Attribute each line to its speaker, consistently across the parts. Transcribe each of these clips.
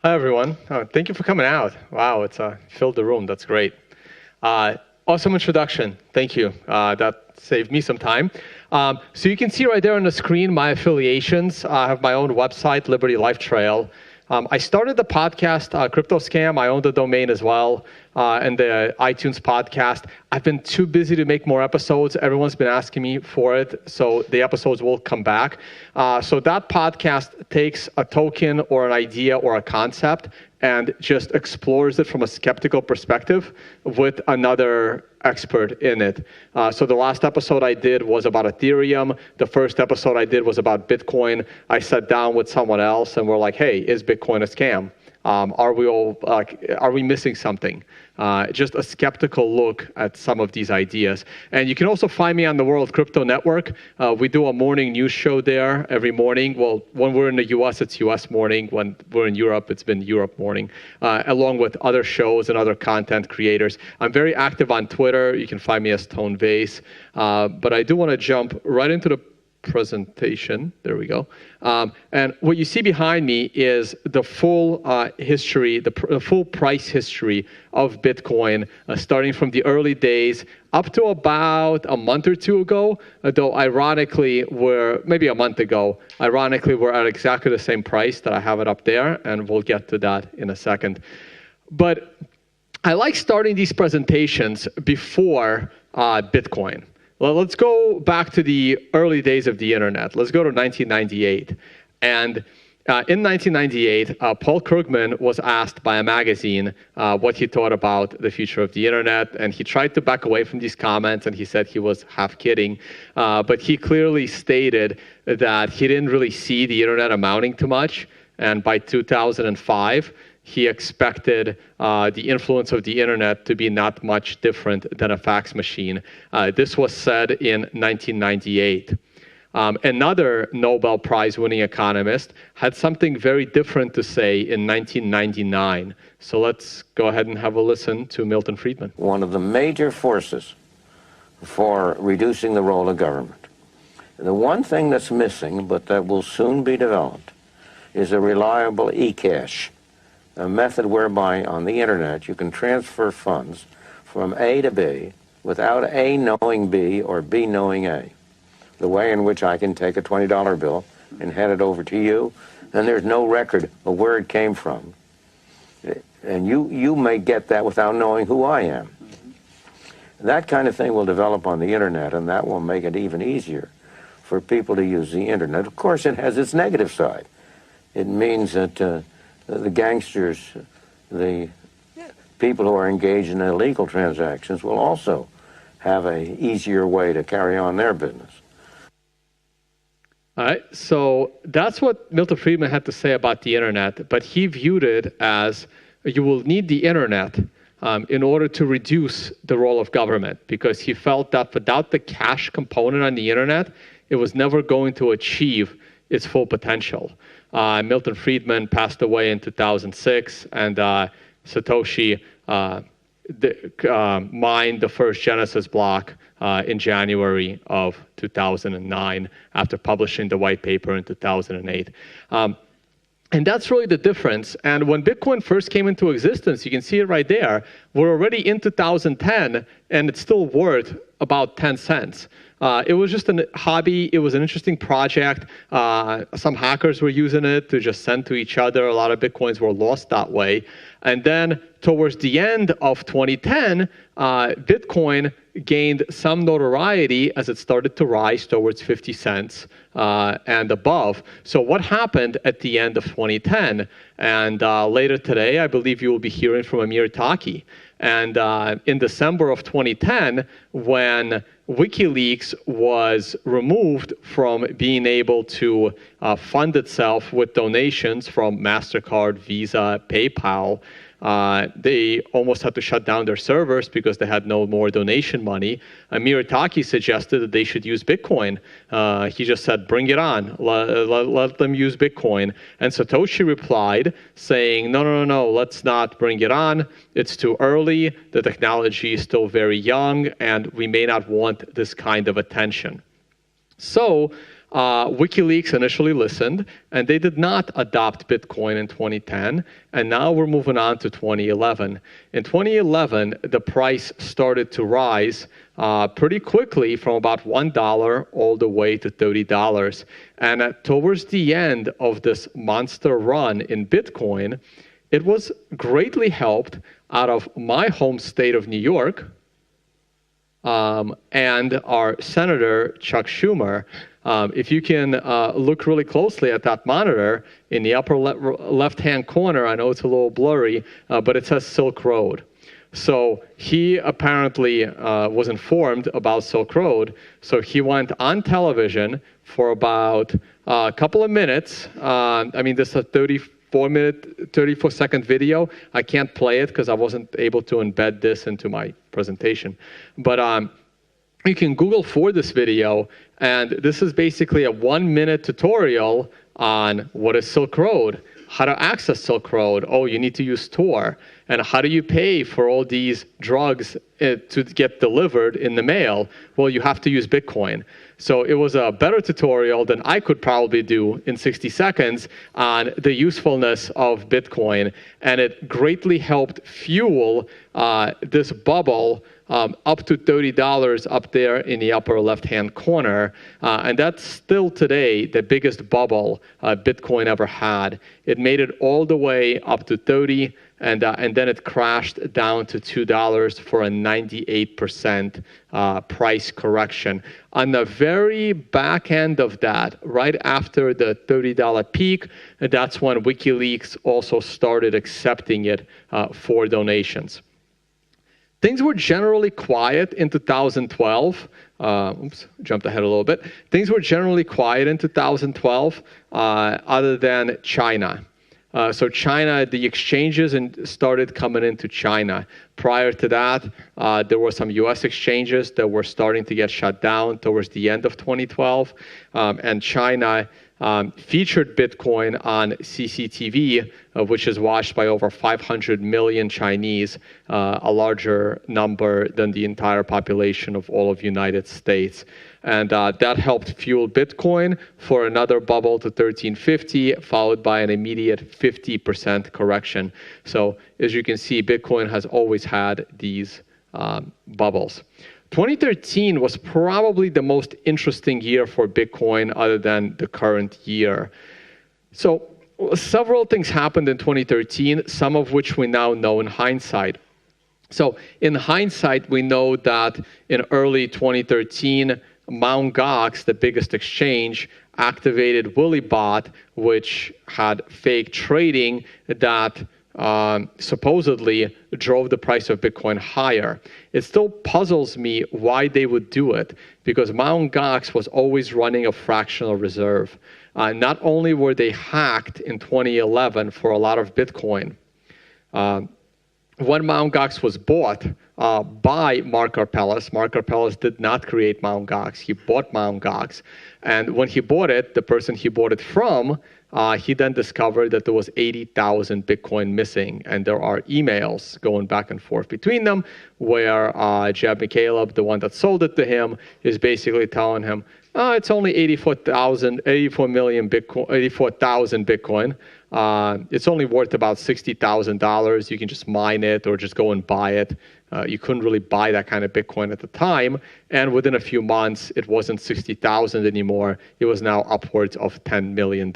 Speaker 1: Hi, everyone. Thank you for coming out. Wow, it's filled the room. That's great. Awesome introduction. Thank you. That saved me some time. So you can see right there on the screen my affiliations. I have my own website, Liberty Life Trail. I started the podcast, Crypto Scam. I own the domain as well, and the iTunes podcast. I've been too busy to make more episodes. Everyone's been asking me for it, so the episodes will come back. So that podcast takes a token or an idea or a concept and just explores it from a skeptical perspective with another expert in it. So the last episode I did was about Ethereum. The first episode I did was about Bitcoin. I sat down with someone else and we're like, hey, is Bitcoin a scam? Are we missing something? Just a skeptical look at some of these ideas. And you can also find me on the World Crypto Network. We do a morning news show there every morning. Well, when we're in the US, it's US morning. When we're in Europe, it's been Europe morning, along with other shows and other content creators. I'm very active on Twitter. You can find me as Tone Vays. But I do want to jump right into the presentation. There we go. And what you see behind me is the full history, the full price history of Bitcoin, starting from the early days up to about a month or two ago, though ironically, maybe a month ago, we're at exactly the same price that I have it up there, and we'll get to that in a second. But I like starting these presentations before Bitcoin. Well, let's go back to the early days of the internet. Let's go to 1998. And in 1998, Paul Krugman was asked by a magazine what he thought about the future of the internet. And he tried to back away from these comments, and he said he was half kidding. But he clearly stated that he didn't really see the internet amounting to much. And by 2005, he expected the influence of the internet to be not much different than a fax machine. This was said in 1998. Another Nobel Prize-winning economist had something very different to say in 1999. So let's go ahead and have a listen to Milton Friedman.
Speaker 2: One of the major forces for reducing the role of government. The one thing that's missing, but that will soon be developed, is a reliable e-cash. A method whereby on the internet you can transfer funds from A to B without A knowing B or B knowing A. The way in which I can take a $20 bill and hand it over to you, and there's no record of where it came from. And you may get that without knowing who I am. That kind of thing will develop on the internet, and that will make it even easier for people to use the internet. Of course, it has its negative side. It means that the gangsters, the people who are engaged in illegal transactions will also have an easier way to carry on their business.
Speaker 1: All right, so that's what Milton Friedman had to say about the internet, but he viewed it as you will need the internet in order to reduce the role of government, because he felt that without the cash component on the internet, it was never going to achieve its full potential. Milton Friedman passed away in 2006, and Satoshi mined the first Genesis block in January of 2009 after publishing the white paper in 2008. And that's really the difference. And when Bitcoin first came into existence, you can see it right there, we're already in 2010, and it's still worth about 10 cents. It was just a hobby. It was an interesting project. Some hackers were using it to just send to each other. A lot of Bitcoins were lost that way. And then towards the end of 2010, Bitcoin gained some notoriety as it started to rise towards 50 cents and above. So what happened at the end of 2010? And later today, I believe you will be hearing from Amir Taki. And in December of 2010, when WikiLeaks was removed from being able to fund itself with donations from MasterCard, Visa, PayPal, they almost had to shut down their servers because they had no more donation money. Amir Taki suggested that they should use Bitcoin. He just said, bring it on, let them use Bitcoin. And Satoshi replied saying, no, let's not bring it on. It's too early, the technology is still very young, and we may not want this kind of attention. So WikiLeaks initially listened, and they did not adopt Bitcoin in 2010, and now we're moving on to 2011. In 2011, the price started to rise pretty quickly from about $1 all the way to $30. And towards the end of this monster run in Bitcoin, it was greatly helped out of my home state of New York and our Senator Chuck Schumer. If you can look really closely at that monitor in the upper left-hand corner, I know it's a little blurry, but it says Silk Road. So he apparently was informed about Silk Road, so he went on television for about a couple of minutes. I mean, this is a 34-second video. I can't play it because I wasn't able to embed this into my presentation. But you can Google for this video, and this is basically a 1-minute tutorial on what is Silk Road, how to access Silk Road. Oh, you need to use Tor. And how do you pay for all these drugs to get delivered in the mail? Well, you have to use Bitcoin. So it was a better tutorial than I could probably do in 60 seconds on the usefulness of Bitcoin. And it greatly helped fuel this bubble up to $30 up there in the upper left-hand corner. And that's still today the biggest bubble Bitcoin ever had. It made it all the way up to 30, and then it crashed down to $2 for a 98% price correction. On the very back end of that, right after the $30 peak, that's when WikiLeaks also started accepting it for donations. Things were generally quiet in 2012. Oops, jumped ahead a little bit. Things were generally quiet in 2012, other than China. So China, the exchanges started coming into China. Prior to that, there were some U.S. exchanges that were starting to get shut down towards the end of 2012. And China featured Bitcoin on CCTV, which is watched by over 500 million Chinese, a larger number than the entire population of all of United States. And that helped fuel Bitcoin for another bubble to 1350, followed by an immediate 50% correction. So as you can see, Bitcoin has always had these bubbles. 2013 was probably the most interesting year for Bitcoin other than the current year. So several things happened in 2013, some of which we now know in hindsight. So in hindsight, we know that in early 2013, Mt. Gox, the biggest exchange, activated WillyBot, which had fake trading that supposedly drove the price of Bitcoin higher. It still puzzles me why they would do it, because Mt. Gox was always running a fractional reserve. Not only were they hacked in 2011 for a lot of Bitcoin, when Mt. Gox was bought by Mark Karpelès did not create Mt. Gox. He bought Mt. Gox. And when he bought it, the person he bought it from, he then discovered that there was 80,000 Bitcoin missing. And there are emails going back and forth between them where Jeb McCaleb, the one that sold it to him, is basically telling him, it's only 84,000 Bitcoin. It's only worth about $60,000. You can just mine it or just go and buy it. You couldn't really buy that kind of Bitcoin at the time. And within a few months, it wasn't 60,000 anymore. It was now upwards of $10 million,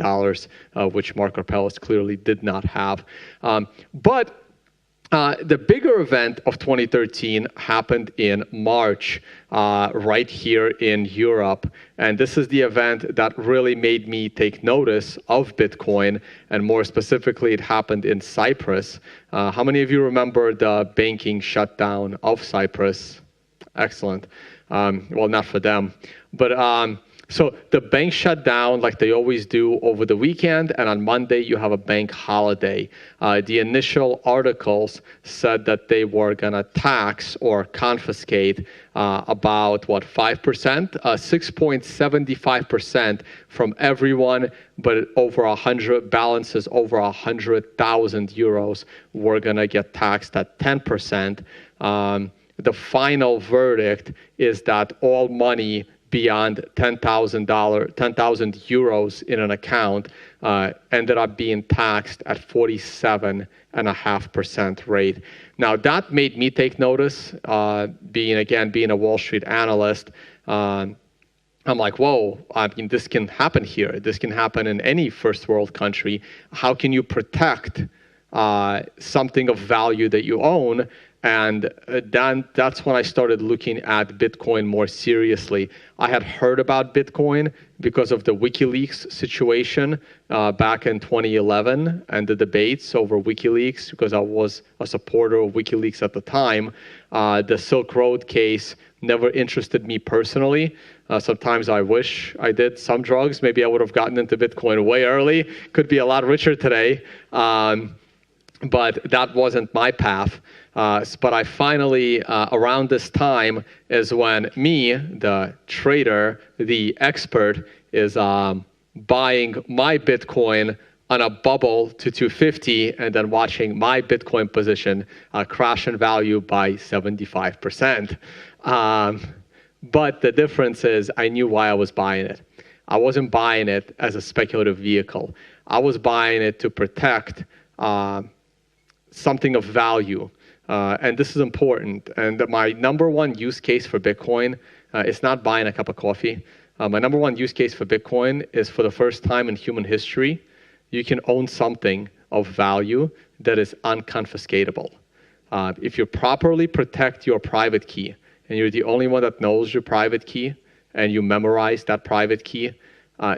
Speaker 1: which Mark Karpelès clearly did not have. But the bigger event of 2013 happened in March, right here in Europe. And this is the event that really made me take notice of Bitcoin. And more specifically, it happened in Cyprus. How many of you remember the banking shutdown of Cyprus? Excellent. Well, not for them. But so the bank shut down like they always do over the weekend, and on Monday you have a bank holiday. The initial articles said that they were going to tax or confiscate about, 5%? 6.75% from everyone, but over 100 balances over 100,000 euros were going to get taxed at 10%. The final verdict is that all money beyond $10,000, 10,000 euros in an account ended up being taxed at 47.5% rate. Now that made me take notice, being a Wall Street analyst. I'm like, whoa, I mean, this can happen here. This can happen in any first world country. How can you protect something of value that you own? And then that's when I started looking at Bitcoin more seriously. I had heard about Bitcoin because of the WikiLeaks situation back in 2011 and the debates over WikiLeaks, because I was a supporter of WikiLeaks at the time. The Silk Road case never interested me personally. Sometimes I wish I did some drugs. Maybe I would have gotten into Bitcoin way early. Could be a lot richer today. But that wasn't my path. But I finally, around this time, is when me, the trader, the expert, is buying my Bitcoin on a bubble to 250 and then watching my Bitcoin position crash in value by 75%. But the difference is I knew why I was buying it. I wasn't buying it as a speculative vehicle. I was buying it to protect something of value. And this is important. And my number one use case for Bitcoin is not buying a cup of coffee. My number one use case for Bitcoin is, for the first time in human history, you can own something of value that is unconfiscatable. If you properly protect your private key, and you're the only one that knows your private key, and you memorize that private key,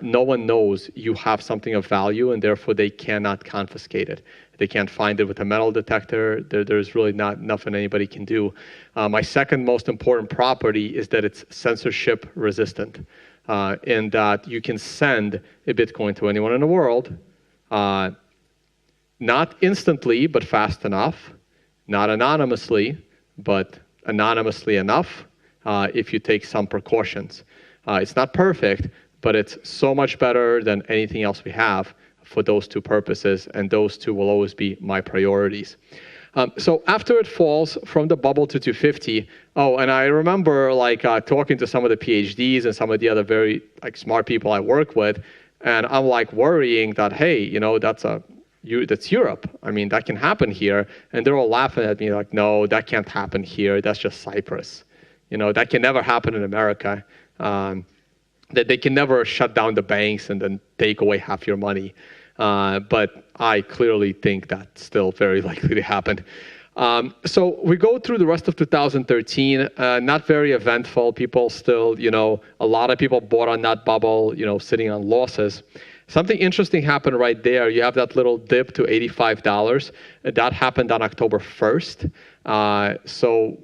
Speaker 1: no one knows you have something of value, and therefore they cannot confiscate it. They can't find it with a metal detector. There's really not nothing anybody can do. My second most important property is that it's censorship resistant, in that you can send a Bitcoin to anyone in the world, not instantly, but fast enough, not anonymously, but anonymously enough if you take some precautions. It's not perfect, but it's so much better than anything else we have for those two purposes, and those two will always be my priorities. So after it falls from the bubble to 250, and I remember talking to some of the PhDs and some of the other very smart people I work with, and I'm worrying that, hey, that's Europe. I mean, that can happen here. And they're all laughing at me no, that can't happen here. That's just Cyprus. That can never happen in America. That they can never shut down the banks and then take away half your money. But I clearly think that's still very likely to happen. So we go through the rest of 2013, not very eventful. People still, a lot of people bought on that bubble, sitting on losses. Something interesting happened right there. You have that little dip to $85. That happened on October 1st. So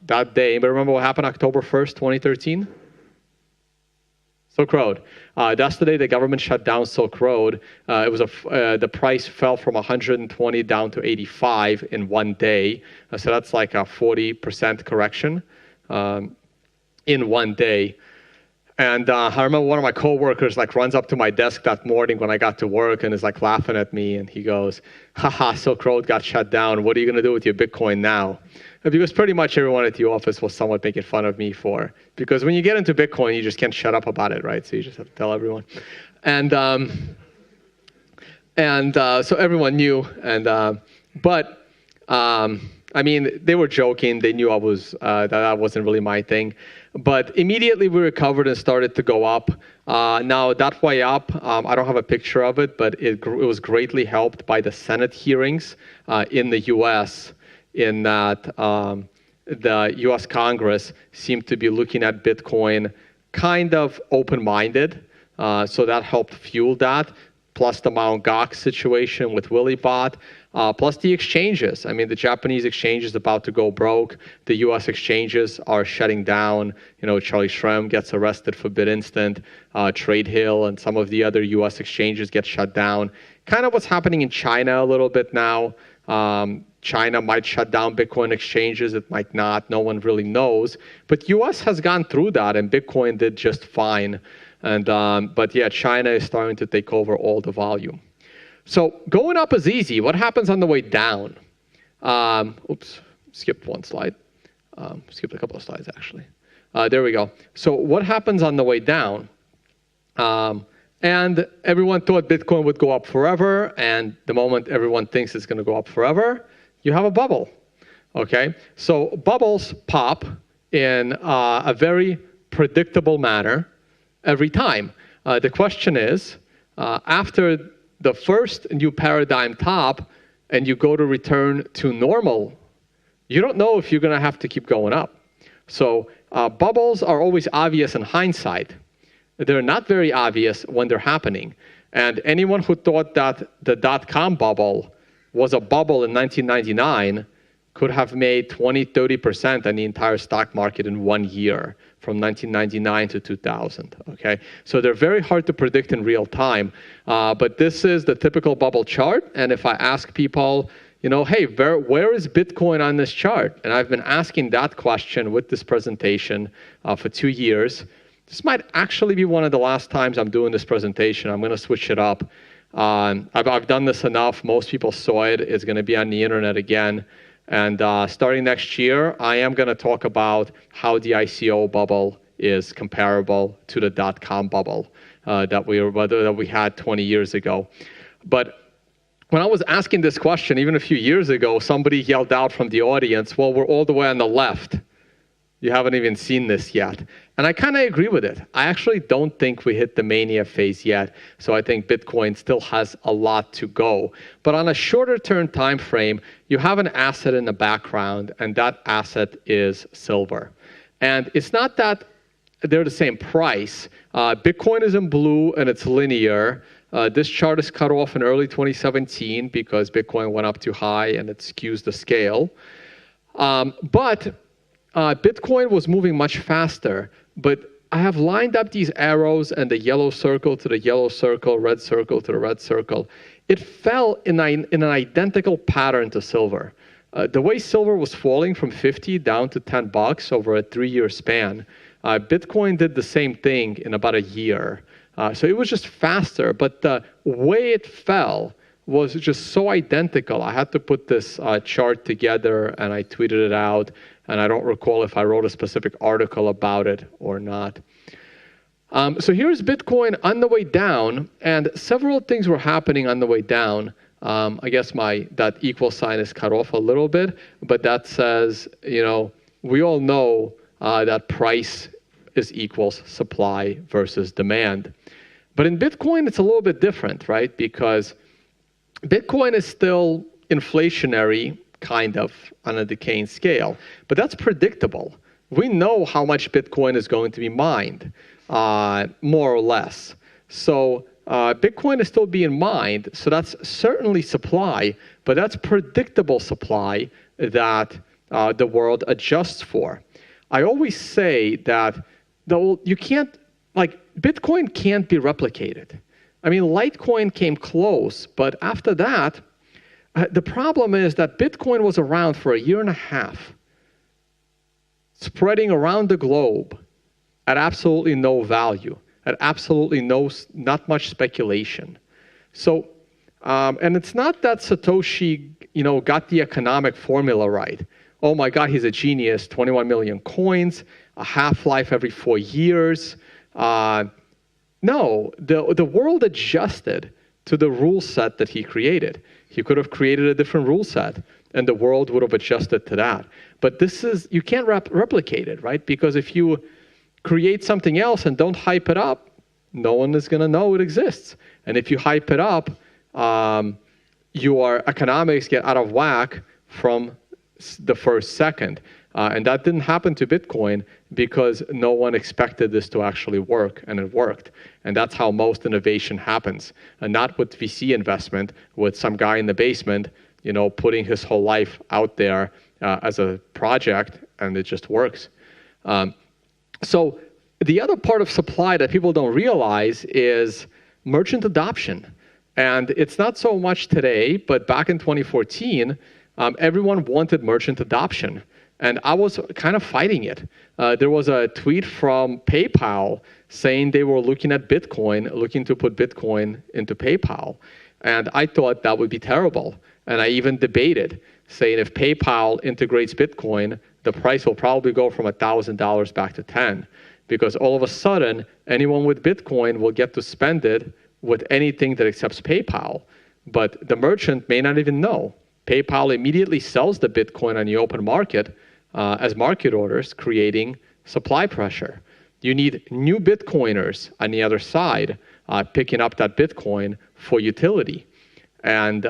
Speaker 1: that day, anybody remember what happened October 1st, 2013? Silk Road. That's the day the government shut down Silk Road. It was the price fell from 120 down to 85 in one day. So that's like a 40% correction in one day. And I remember one of my coworkers runs up to my desk that morning when I got to work and is laughing at me, and he goes, haha, Silk Road got shut down. What are you going to do with your Bitcoin now? Because pretty much everyone at the office was somewhat making fun of me because when you get into Bitcoin, you just can't shut up about it, right? So you just have to tell everyone. And so everyone knew. But I mean, they were joking. They knew that wasn't really my thing. But immediately we recovered and started to go up. Now that way up, I don't have a picture of it, but it was greatly helped by the Senate hearings in the U.S., in that the U.S. Congress seemed to be looking at Bitcoin kind of open-minded. So that helped fuel that, plus the Mt. Gox situation with Willibot, plus the exchanges. I mean, the Japanese exchange is about to go broke. The U.S. exchanges are shutting down. Charlie Shrem gets arrested for BitInstant. TradeHill and some of the other U.S. exchanges get shut down. Kind of what's happening in China a little bit now. China might shut down Bitcoin exchanges. It might not. No one really knows. But U.S. has gone through that, and Bitcoin did just fine. And but yeah, China is starting to take over all the volume. So going up is easy. What happens on the way down? Oops, skipped one slide. Skipped a couple of slides, actually. There we go. So what happens on the way down? And everyone thought Bitcoin would go up forever, and the moment everyone thinks it's going to go up forever, you have a bubble. Okay? So bubbles pop in a very predictable manner every time. The question is, after the first new paradigm top and you go to return to normal, you don't know if you're going to have to keep going up. So bubbles are always obvious in hindsight. They're not very obvious when they're happening. And anyone who thought that the dot-com bubble was a bubble in 1999 could have made 20, 30% on the entire stock market in 1 year from 1999 to 2000, okay? So they're very hard to predict in real time, but this is the typical bubble chart, and if I ask people, you know, hey, where is Bitcoin on this chart? And I've been asking that question with this presentation for 2 years. This might actually be one of the last times I'm doing this presentation. I'm gonna switch it up. I've done this enough, most people saw it, it's gonna be on the internet again. And starting next year, I am going to talk about how the ICO bubble is comparable to the dot-com bubble that we had 20 years ago. But when I was asking this question, even a few years ago, somebody yelled out from the audience, well, we're all the way on the left. You haven't even seen this yet. And I kind of agree with it. I actually don't think we hit the mania phase yet. So I think Bitcoin still has a lot to go. But on a shorter term time frame, you have an asset in the background, and that asset is silver. And it's not that they're the same price. Bitcoin is in blue and it's linear. This chart is cut off in early 2017 because Bitcoin went up too high and it skews the scale. But Bitcoin was moving much faster, but I have lined up these arrows and the yellow circle to the yellow circle, red circle to the red circle. It fell in an identical pattern to silver. The way silver was falling from 50 down to $10 over a 3-year span, Bitcoin did the same thing in about a year. So it was just faster, but the way it fell was just so identical. I had to put this chart together and I tweeted it out, and I don't recall if I wrote a specific article about it or not. So here's Bitcoin on the way down, and several things were happening on the way down. I guess that equal sign is cut off a little bit, but that says, you know, we all know that price is equals supply versus demand. But in Bitcoin, it's a little bit different, right? Because Bitcoin is still inflationary, kind of, on a decaying scale, but that's predictable. We know how much Bitcoin is going to be mined, more or less. So Bitcoin is still being mined, so that's certainly supply, but that's predictable supply that the world adjusts for. I always say that you can't, like, Bitcoin can't be replicated. I mean, Litecoin came close, but after that, the problem is that Bitcoin was around for a year and a half, spreading around the globe at absolutely no value, at absolutely not much speculation. So, and it's not that Satoshi, you know, got the economic formula right. Oh my God, he's a genius, 21 million coins, a half-life every 4 years. No, the world adjusted to the rule set that he created. He could have created a different rule set, and the world would have adjusted to that. But you can't replicate it, right? Because if you create something else and don't hype it up, no one is going to know it exists. And if you hype it up, your economics get out of whack from the first second. And that didn't happen to Bitcoin because no one expected this to actually work, and it worked. And that's how most innovation happens, and not with VC investment, with some guy in the basement, you know, putting his whole life out there as a project, and it just works. So the other part of supply that people don't realize is merchant adoption. And it's not so much today, but back in 2014, everyone wanted merchant adoption. And I was kind of fighting it. There was a tweet from PayPal saying they were looking at Bitcoin, looking to put Bitcoin into PayPal. And I thought that would be terrible. And I even debated, saying if PayPal integrates Bitcoin, the price will probably go from $1,000 back to 10, because all of a sudden, anyone with Bitcoin will get to spend it with anything that accepts PayPal. But the merchant may not even know. PayPal immediately sells the Bitcoin on the open market as market orders, creating supply pressure. You need new Bitcoiners on the other side picking up that Bitcoin for utility. And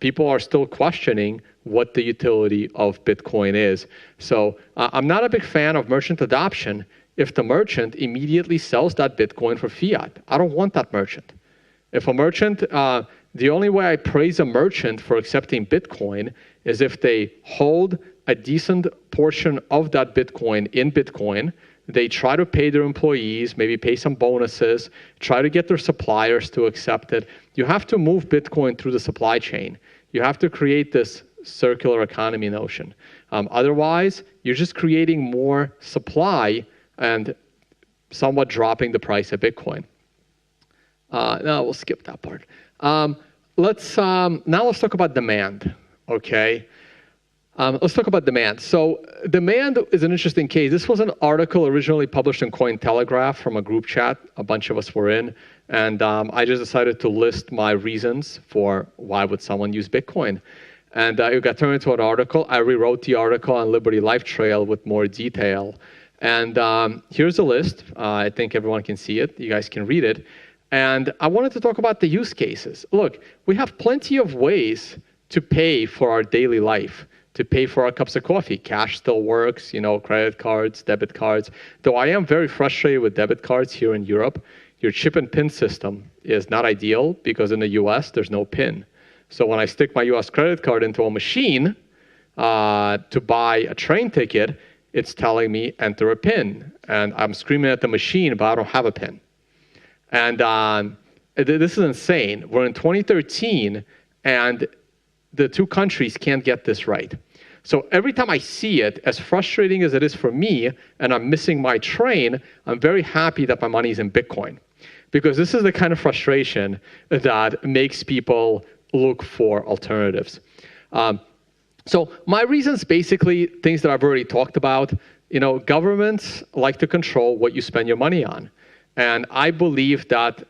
Speaker 1: people are still questioning what the utility of Bitcoin is. So I'm not a big fan of merchant adoption if the merchant immediately sells that Bitcoin for fiat. I don't want that merchant. If a merchant, the only way I praise a merchant for accepting Bitcoin is if they hold a decent portion of that Bitcoin in Bitcoin. They try to pay their employees, maybe pay some bonuses, try to get their suppliers to accept it. You have to move Bitcoin through the supply chain. You have to create this circular economy notion. Otherwise, you're just creating more supply and somewhat dropping the price of Bitcoin. No, we'll skip that part. Let's talk about demand, okay? Let's talk about demand. So demand is an interesting case. This was an article originally published in Cointelegraph from a group chat a bunch of us were in. And I just decided to list my reasons for why would someone use Bitcoin. And it got turned into an article. I rewrote the article on Liberty Life Trail with more detail. And here's a list. I think everyone can see it. You guys can read it. And I wanted to talk about the use cases. Look, we have plenty of ways to pay for our daily life, to pay for our cups of coffee. Cash still works, credit cards, debit cards. Though I am very frustrated with debit cards here in Europe. Your chip and PIN system is not ideal because in the US, there's no PIN. So when I stick my US credit card into a machine to buy a train ticket, it's telling me enter a PIN. And I'm screaming at the machine, but I don't have a PIN. And this is insane. We're in 2013, and the two countries can't get this right. So every time I see it, as frustrating as it is for me, and I'm missing my train, I'm very happy that my money is in Bitcoin. Because this is the kind of frustration that makes people look for alternatives. So my reasons, basically, things that I've already talked about. Governments like to control what you spend your money on. And I believe that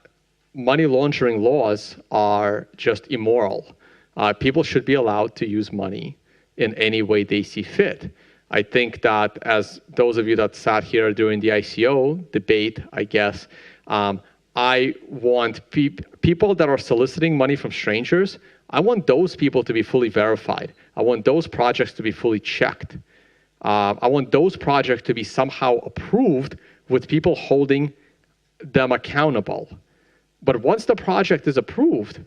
Speaker 1: money laundering laws are just immoral. People should be allowed to use money in any way they see fit. I think that as those of you that sat here during the ICO debate, I guess, I want people that are soliciting money from strangers, I want those people to be fully verified. I want those projects to be fully checked. I want those projects to be somehow approved with people holding them accountable. But once the project is approved,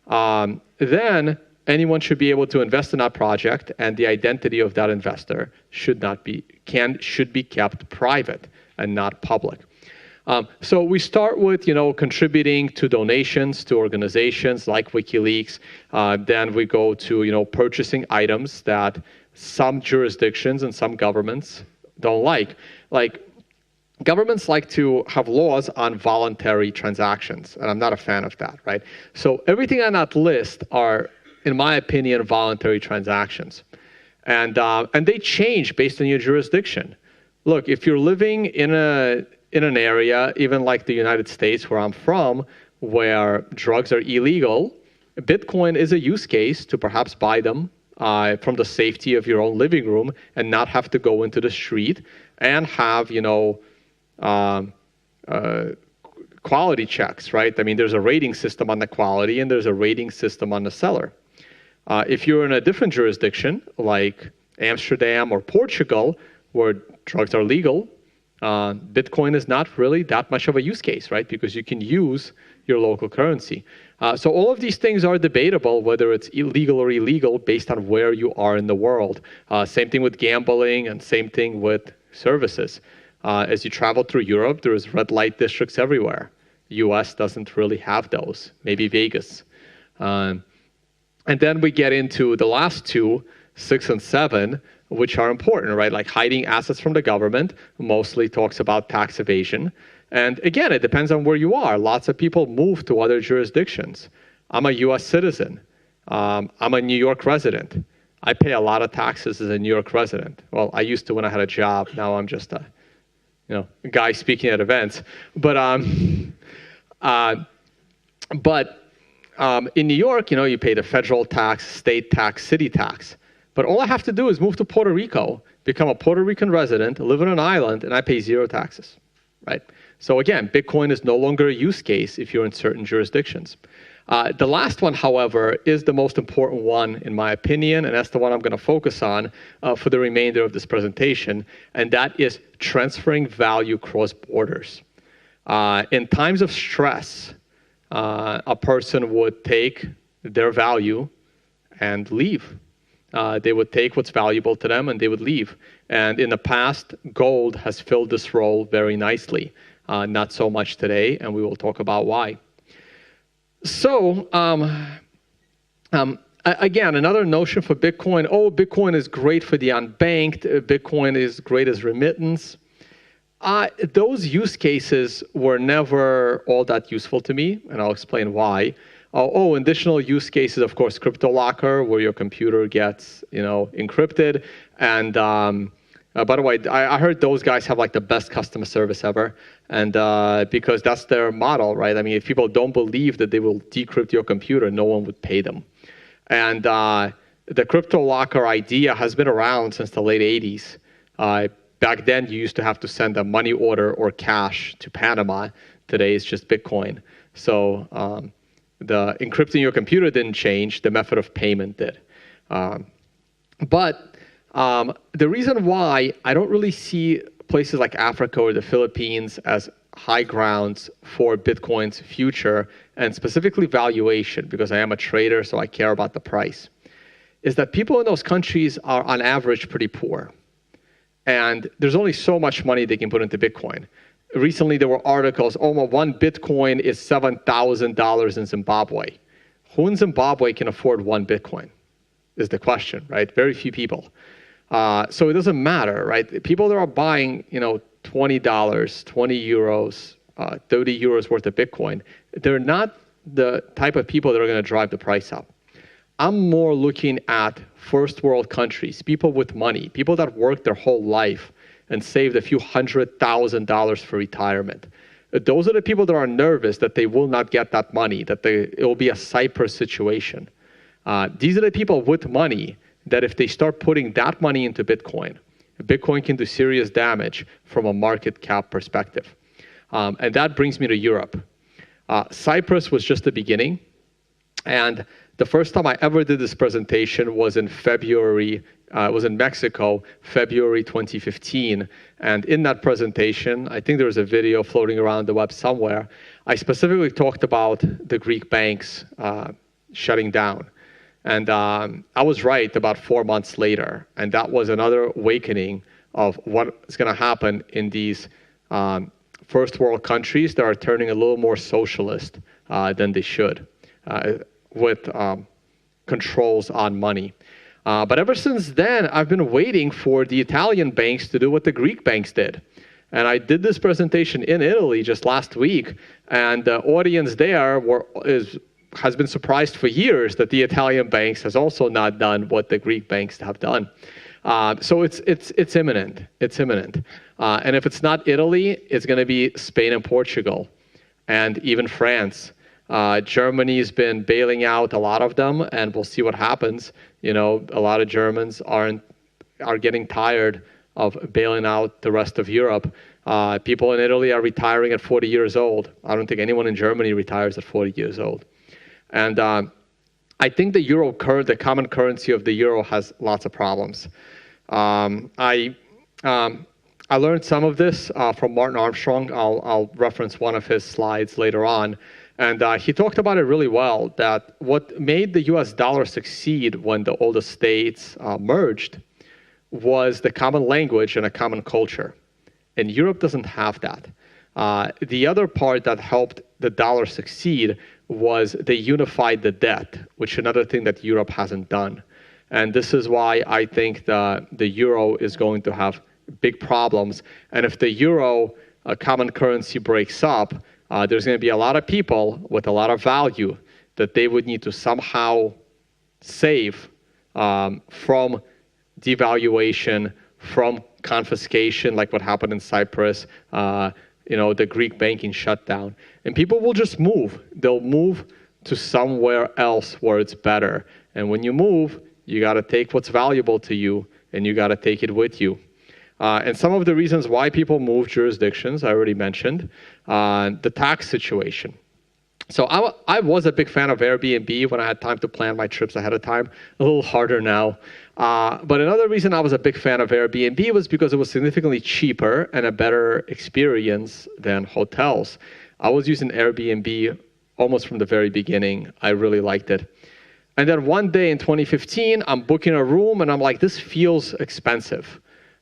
Speaker 1: then anyone should be able to invest in that project, and the identity of that investor should be kept private and not public. So we start with contributing to donations to organizations like WikiLeaks. Then we go to purchasing items that some jurisdictions and some governments don't like. Like governments like to have laws on voluntary transactions, and I'm not a fan of that, right? So everything on that list are, in my opinion, voluntary transactions. And they change based on your jurisdiction. Look, if you're living in an area, even like the United States where I'm from, where drugs are illegal, Bitcoin is a use case to perhaps buy them from the safety of your own living room and not have to go into the street and have, quality checks, right? I mean, there's a rating system on the quality and there's a rating system on the seller. If you're in a different jurisdiction, like Amsterdam or Portugal, where drugs are legal, Bitcoin is not really that much of a use case, right? Because you can use your local currency. So all of these things are debatable, whether it's illegal or illegal based on where you are in the world. Same thing with gambling and same thing with services. As you travel through Europe, there's red light districts everywhere. US doesn't really have those, maybe Vegas. And then we get into the last two, 6 and 7, which are important, right? Like hiding assets from the government, mostly talks about tax evasion. And again, it depends on where you are. Lots of people move to other jurisdictions. I'm a US citizen. I'm a New York resident. I pay a lot of taxes as a New York resident. Well, I used to when I had a job. Now I'm just a guy speaking at events. But in New York, you pay the federal tax, state tax, city tax. But all I have to do is move to Puerto Rico, become a Puerto Rican resident, live on an island, and I pay zero taxes, right? So again, Bitcoin is no longer a use case if you're in certain jurisdictions. The last one, however, is the most important one in my opinion, and that's the one I'm going to focus on for the remainder of this presentation, and that is transferring value cross borders. In times of stress, a person would take their value and leave. They would take what's valuable to them and they would leave. And in the past, gold has filled this role very nicely. Not so much today, and we will talk about why. So, again, another notion for Bitcoin, Bitcoin is great for the unbanked, Bitcoin is great as remittance. Those use cases were never all that useful to me, and I'll explain why. Additional use cases, of course, CryptoLocker, where your computer gets, encrypted. And by the way, I heard those guys have like the best customer service ever. And because that's their model, right? I mean, if people don't believe that they will decrypt your computer, no one would pay them. And the CryptoLocker idea has been around since the late 80s. Back then, you used to have to send a money order or cash to Panama. Today, it's just Bitcoin. So the encrypting your computer didn't change. The method of payment did. But the reason why I don't really see places like Africa or the Philippines as high grounds for Bitcoin's future, and specifically valuation, because I am a trader, so I care about the price, is that people in those countries are on average pretty poor. And there's only so much money they can put into Bitcoin. Recently, there were articles, one Bitcoin is $7,000 in Zimbabwe. Who in Zimbabwe can afford one Bitcoin is the question, right? Very few people. So it doesn't matter, right? People that are buying, $20, 20 euros, 30 euros worth of Bitcoin, they're not the type of people that are going to drive the price up. I'm more looking at first world countries, people with money, people that worked their whole life and saved a few $100,000 for retirement. Those are the people that are nervous that they will not get that money, that it will be a Cyprus situation. These are the people with money that if they start putting that money into Bitcoin, Bitcoin can do serious damage from a market cap perspective. And that brings me to Europe. Cyprus was just the beginning. And the first time I ever did this presentation was in February. It was in Mexico, February 2015. And in that presentation, I think there was a video floating around the web somewhere. I specifically talked about the Greek banks shutting down. And I was right about 4 months later. And that was another awakening of what's going to happen in these first world countries that are turning a little more socialist than they should. With controls on money. But ever since then, I've been waiting for the Italian banks to do what the Greek banks did. And I did this presentation in Italy just last week, and the audience there has been surprised for years that the Italian banks has also not done what the Greek banks have done. So it's imminent. It's imminent. And if it's not Italy, it's going to be Spain and Portugal, and even France. Germany's been bailing out a lot of them, and we'll see what happens. A lot of Germans are getting tired of bailing out the rest of Europe. People in Italy are retiring at 40 years old. I don't think anyone in Germany retires at 40 years old. And I think the common currency of the euro has lots of problems. I learned some of this from Martin Armstrong. I'll reference one of his slides later on. And he talked about it really well, that what made the US dollar succeed when all the states merged was the common language and a common culture. And Europe doesn't have that. The other part that helped the dollar succeed was they unified the debt, which is another thing that Europe hasn't done. And this is why I think the euro is going to have big problems. And if the euro common currency breaks up, there's going to be a lot of people with a lot of value that they would need to somehow save from devaluation, from confiscation, like what happened in Cyprus, the Greek banking shutdown. And people will just move. They'll move to somewhere else where it's better. And when you move, you got to take what's valuable to you, and you got to take it with you. And some of the reasons why people move jurisdictions, I already mentioned, the tax situation. So I was a big fan of Airbnb when I had time to plan my trips ahead of time. A little harder now. But another reason I was a big fan of Airbnb was because it was significantly cheaper and a better experience than hotels. I was using Airbnb almost from the very beginning. I really liked it. And then one day in 2015, I'm booking a room, and I'm like, this feels expensive.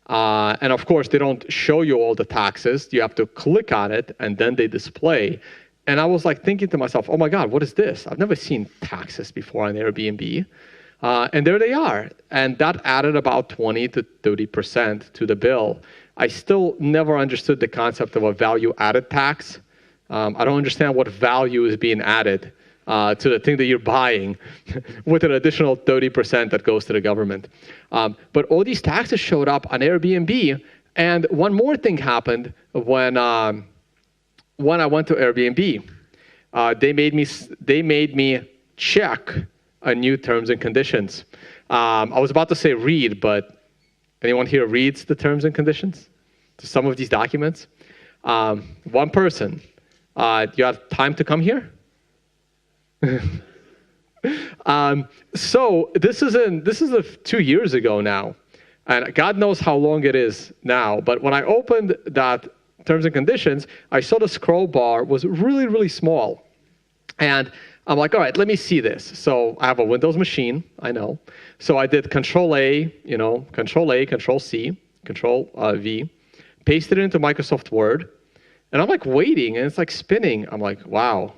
Speaker 1: And of course, they don't show you all the taxes. You have to click on it, and then they display. And I was like thinking to myself, oh my God, what is this? I've never seen taxes before on Airbnb. And there they are. And that added about 20 to 30% to the bill. I still never understood the concept of a value-added tax. I don't understand what value is being added to the thing that you're buying with an additional 30% that goes to the government. But all these taxes showed up on Airbnb. And one more thing happened when I went to Airbnb. They made me check a new terms and conditions. I was about to say read, but anyone here reads the terms and conditions to some of these documents? One person. You have time to come here? So this is 2 years ago now, and God knows how long it is now. But when I opened that terms and conditions, I saw the scroll bar was really, really small. And I'm like, all right, let me see this. So I have a Windows machine, I know. So I did Control A, Control C, Control V, pasted it into Microsoft Word. And I'm like waiting, and it's like spinning. I'm like, wow.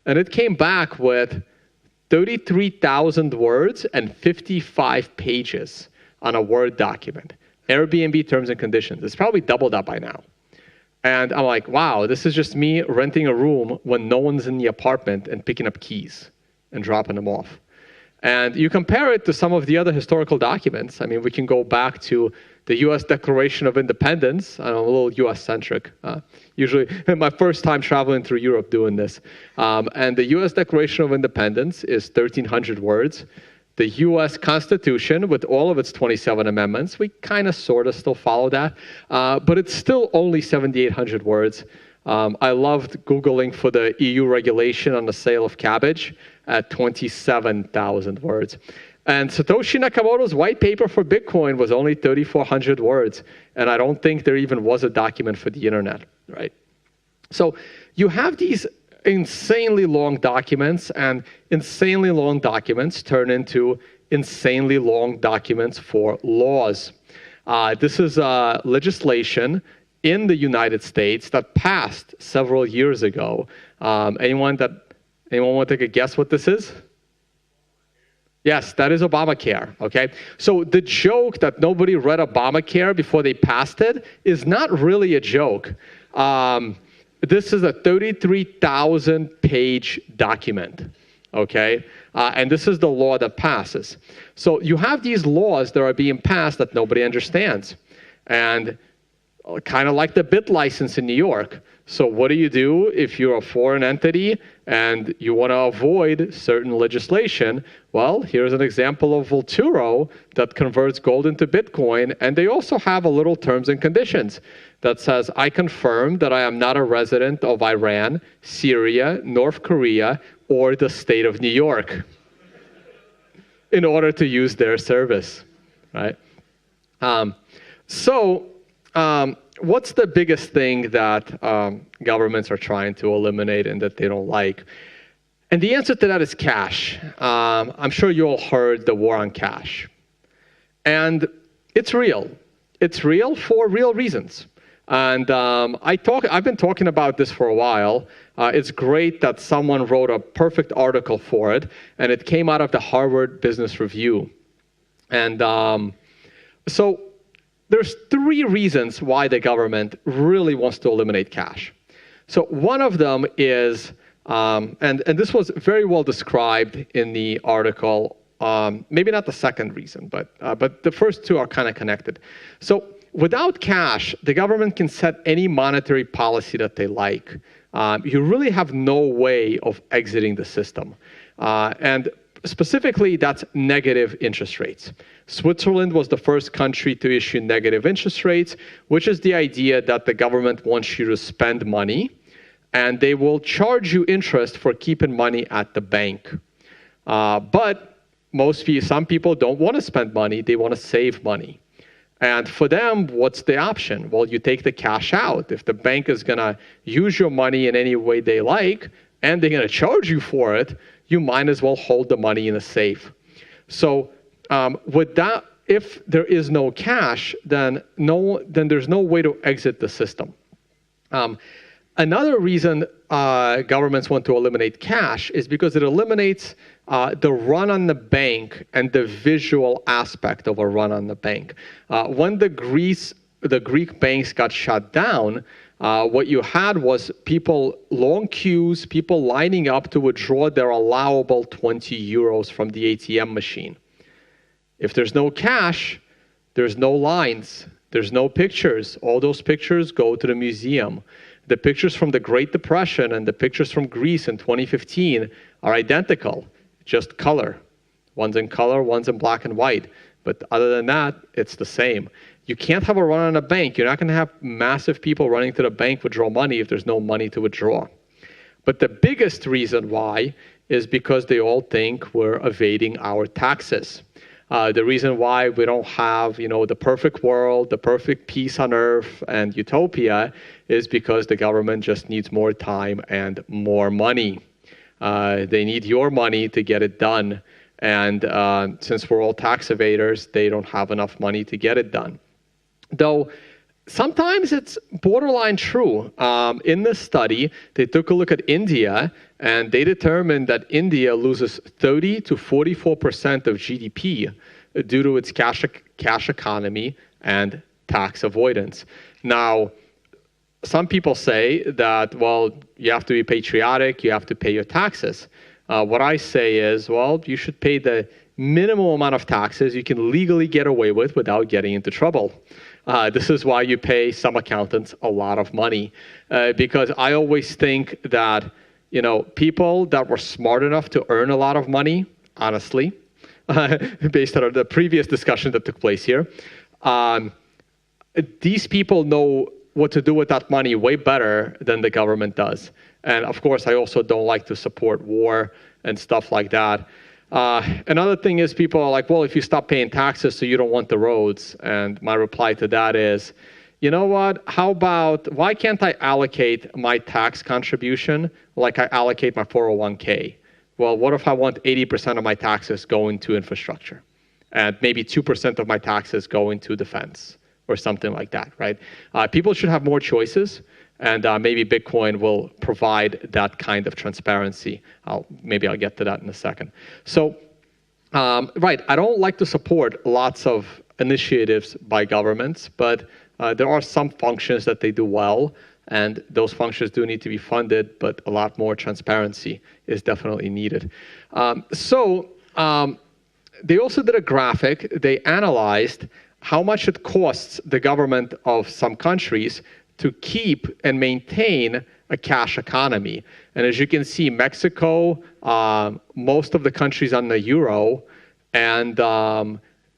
Speaker 1: And it came back with 33,000 words and 55 pages on a Word document. Airbnb terms and conditions. It's probably doubled up by now. And I'm like, wow, this is just me renting a room when no one's in the apartment and picking up keys and dropping them off. And you compare it to some of the other historical documents. I mean, we can go back to the U.S. Declaration of Independence. I'm a little U.S.-centric. Usually, my first time traveling through Europe doing this. And the U.S. Declaration of Independence is 1,300 words. The U.S. Constitution, with all of its 27 amendments, we kind of sort of still follow that. But it's still only 7,800 words. I loved Googling for the EU regulation on the sale of cabbage at 27,000 words. And Satoshi Nakamoto's white paper for Bitcoin was only 3,400 words. And I don't think there even was a document for the internet, right? So you have these insanely long documents, and insanely long documents turn into insanely long documents for laws. This is legislation in the United States that passed several years ago. Anyone want to take a guess what this is? Yes, that is Obamacare, okay? So the joke that nobody read Obamacare before they passed it is not really a joke. This is a 33,000-page document, okay? And this is the law that passes. So you have these laws that are being passed that nobody understands. And kind of like the bit license in New York. So what do you do if you're a foreign entity and you want to avoid certain legislation? Well, here's an example of Vulturo that converts gold into Bitcoin, and they also have a little terms and conditions that says, I confirm that I am not a resident of Iran, Syria, North Korea, or the state of New York in order to use their service, right? What's the biggest thing that governments are trying to eliminate and that they don't like? And the answer to that is cash. I'm sure you all heard the war on cash. And it's real. It's real for real reasons. And I've been talking about this for a while. It's great that someone wrote a perfect article for it, and it came out of the Harvard Business Review. And so there's 3 reasons why the government really wants to eliminate cash. So one of them is, and this was very well described in the article maybe not the second reason, but the first two are kind of connected. So without cash, the government can set any monetary policy that they like. You really have no way of exiting the system. And specifically, that's negative interest rates. Switzerland was the first country to issue negative interest rates, which is the idea that the government wants you to spend money, and they will charge you interest for keeping money at the bank. But some people don't want to spend money, they want to save money. And for them, what's the option? Well, you take the cash out. If the bank is going to use your money in any way they like, and they're going to charge you for it, you might as well hold the money in a safe. So with that, if there is no cash, then there's no way to exit the system. Another reason governments want to eliminate cash is because it eliminates the run on the bank and the visual aspect of a run on the bank. When the Greek banks got shut down, what you had was long queues, people lining up to withdraw their allowable 20 euros from the ATM machine. If there's no cash, there's no lines, there's no pictures. All those pictures go to the museum. The pictures from the Great Depression and the pictures from Greece in 2015 are identical, just color. One's in color, one's in black and white. But other than that, it's the same. You can't have a run on a bank. You're not going to have massive people running to the bank withdraw money if there's no money to withdraw. But the biggest reason why is because they all think we're evading our taxes. The reason why we don't have, the perfect world, the perfect peace on earth and utopia is because the government just needs more time and more money. They need your money to get it done. And since we're all tax evaders, they don't have enough money to get it done. Though sometimes it's borderline true. In this study, they took a look at India, and they determined that India loses 30 to 44% of GDP due to its cash economy and tax avoidance. Now, some people say that, well, you have to be patriotic, you have to pay your taxes. What I say is, well, you should pay the minimum amount of taxes you can legally get away with without getting into trouble. This is why you pay some accountants a lot of money, because I always think that, people that were smart enough to earn a lot of money, honestly, based on the previous discussion that took place here, these people know what to do with that money way better than the government does. And of course, I also don't like to support war and stuff like that. Another thing is people are like, well, if you stop paying taxes, so you don't want the roads. And my reply to that is, you know what, why can't I allocate my tax contribution like I allocate my 401k? Well, what if I want 80% of my taxes going to infrastructure and maybe 2% of my taxes going to defense or something like that, right? People should have more choices. And maybe Bitcoin will provide that kind of transparency. Maybe I'll get to that in a second. So, right, I don't like to support lots of initiatives by governments, but there are some functions that they do well, and those functions do need to be funded, but a lot more transparency is definitely needed. They also did a graphic. They analyzed how much it costs the government of some countries to keep and maintain a cash economy. And as you can see, Mexico, most of the countries on the euro, and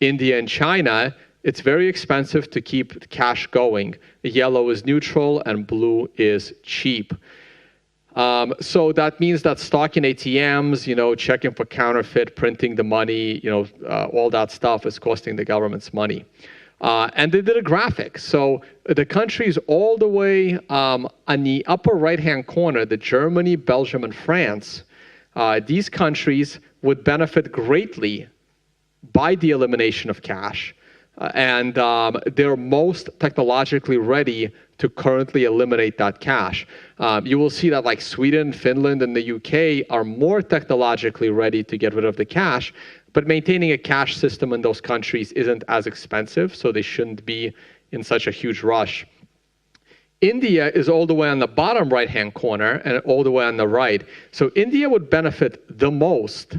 Speaker 1: India and China, it's very expensive to keep cash going. Yellow is neutral and blue is cheap. So that means that stocking ATMs, checking for counterfeit, printing the money, all that stuff is costing the government's money. And they did a graphic. So the countries all the way on the upper right-hand corner, the Germany, Belgium, and France, these countries would benefit greatly by the elimination of cash. And they're most technologically ready to currently eliminate that cash. You will see that like Sweden, Finland, and the UK are more technologically ready to get rid of the cash, but maintaining a cash system in those countries isn't as expensive, so they shouldn't be in such a huge rush. India is all the way on the bottom right-hand corner and all the way on the right. So India would benefit the most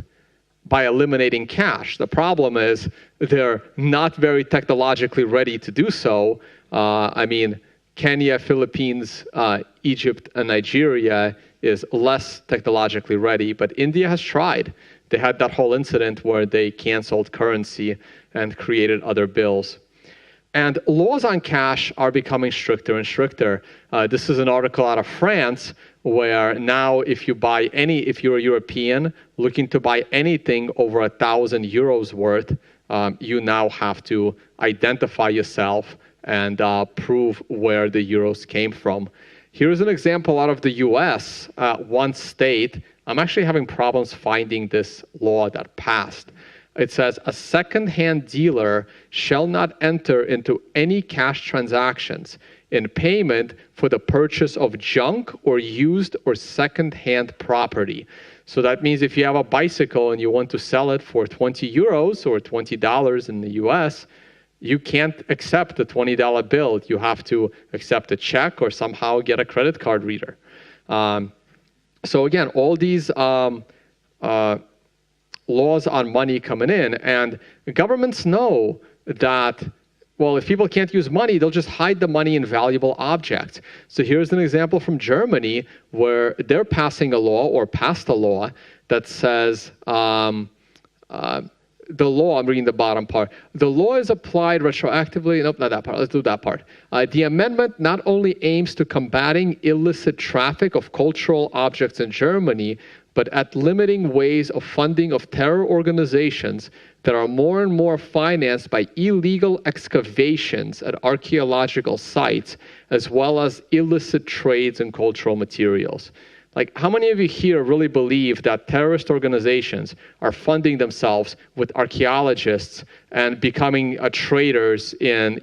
Speaker 1: by eliminating cash. The problem is they're not very technologically ready to do so. I mean, Kenya, Philippines, Egypt, and Nigeria is less technologically ready, but India has tried. They had that whole incident where they canceled currency and created other bills. And laws on cash are becoming stricter and stricter. This is an article out of France where now if you're a European looking to buy anything over 1,000 euros worth, you now have to identify yourself and prove where the euros came from. Here's an example out of the US, one state. I'm actually having problems finding this law that passed. It says, a second-hand dealer shall not enter into any cash transactions in payment for the purchase of junk or used or second-hand property. So that means if you have a bicycle and you want to sell it for 20 euros or $20 in the US, you can't accept a $20 bill. You have to accept a check or somehow get a credit card reader. So again, all these laws on money coming in, and governments know that, well, if people can't use money, they'll just hide the money in valuable objects. So here's an example from Germany where they're passing a law or passed a law that says, the law, I'm reading the bottom part, the law is applied retroactively, nope, not that part, let's do that part. The amendment not only aims to combating illicit traffic of cultural objects in Germany, but at limiting ways of funding of terror organizations that are more and more financed by illegal excavations at archaeological sites, as well as illicit trades in cultural materials. Like, how many of you here really believe that terrorist organizations are funding themselves with archaeologists and becoming traders in,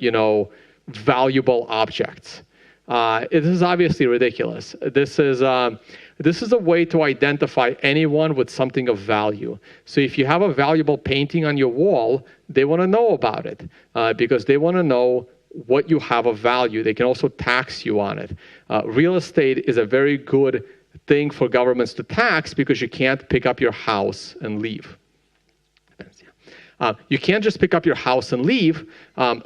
Speaker 1: valuable objects? This is obviously ridiculous. This is a way to identify anyone with something of value. So if you have a valuable painting on your wall, they want to know about it because they want to know what you have of value. They can also tax you on it. Real estate is a very good thing for governments to tax because you can't pick up your house and leave. You can't just pick up your house and leave,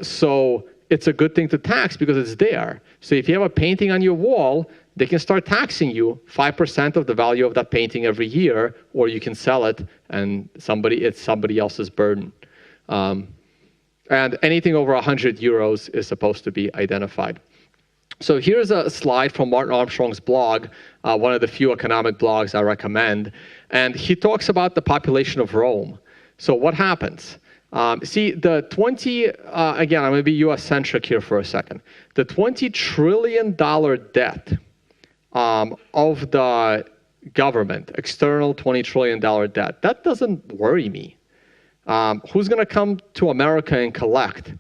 Speaker 1: so it's a good thing to tax because it's there. So if you have a painting on your wall, they can start taxing you 5% of the value of that painting every year, or you can sell it and it's somebody else's burden. And anything over 100 euros is supposed to be identified. So here's a slide from Martin Armstrong's blog, one of the few economic blogs I recommend. And he talks about the population of Rome. So what happens? See, the again, I'm going to be US-centric here for a second. The $20 trillion debt of the government, external $20 trillion debt, that doesn't worry me. Who's going to come to America and collect?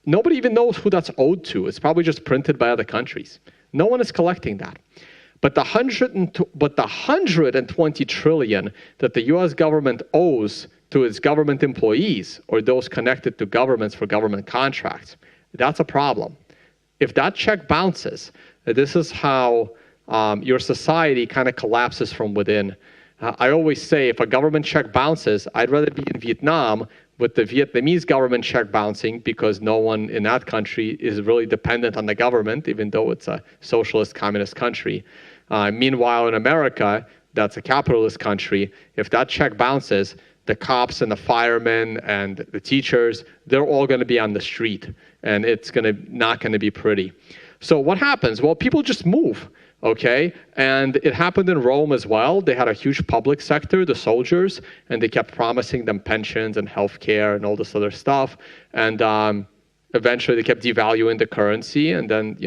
Speaker 1: Nobody even knows who that's owed to. It's probably just printed by other countries. No one is collecting that. But the 120 trillion that the U.S. government owes to its government employees or those connected to governments for government contracts, that's a problem. If that check bounces, this is how your society kind of collapses from within. I always say if a government check bounces, I'd rather be in Vietnam with the Vietnamese government check bouncing because no one in that country is really dependent on the government, even though it's a socialist communist country. Meanwhile, in America, that's a capitalist country. If that check bounces, the cops and the firemen and the teachers, they're all going to be on the street, and it's not going to be pretty. So what happens? Well, people just move. Okay, and it happened in Rome as well. They had a huge public sector, the soldiers, and they kept promising them pensions and health care and all this other stuff. And eventually they kept devaluing the currency. And then,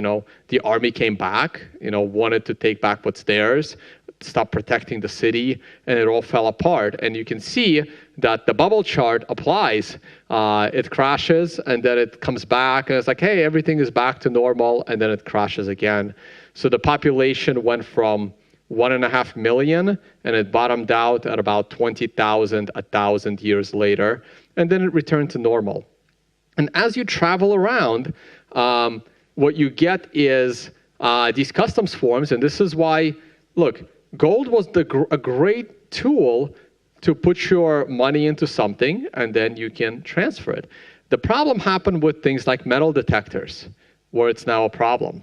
Speaker 1: the army came back, wanted to take back what's theirs, stop protecting the city, and it all fell apart. And you can see that the bubble chart applies. It crashes, and then it comes back, and it's like, hey, everything is back to normal, and then it crashes again. So the population went from 1.5 million, and it bottomed out at about 20,000, 1,000 years later, and then it returned to normal. And as you travel around, what you get is these customs forms, and this is why, look, gold was a great tool to put your money into something and then you can transfer it. The problem happened with things like metal detectors, where it's now a problem.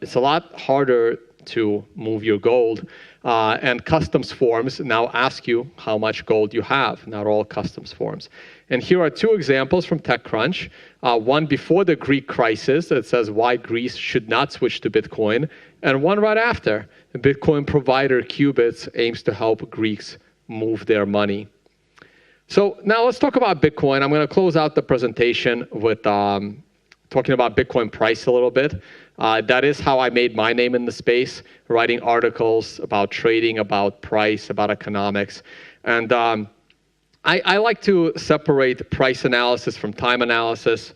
Speaker 1: It's a lot harder to move your gold, and customs forms now ask you how much gold you have, not all customs forms. And here are two examples from TechCrunch. One before the Greek crisis that says why Greece should not switch to Bitcoin, and one right after. The Bitcoin provider Qubits aims to help Greeks move their money. So now let's talk about Bitcoin. I'm going to close out the presentation with talking about Bitcoin price a little bit. That is how I made my name in the space, writing articles about trading, about price, about economics. And I like to separate price analysis from time analysis.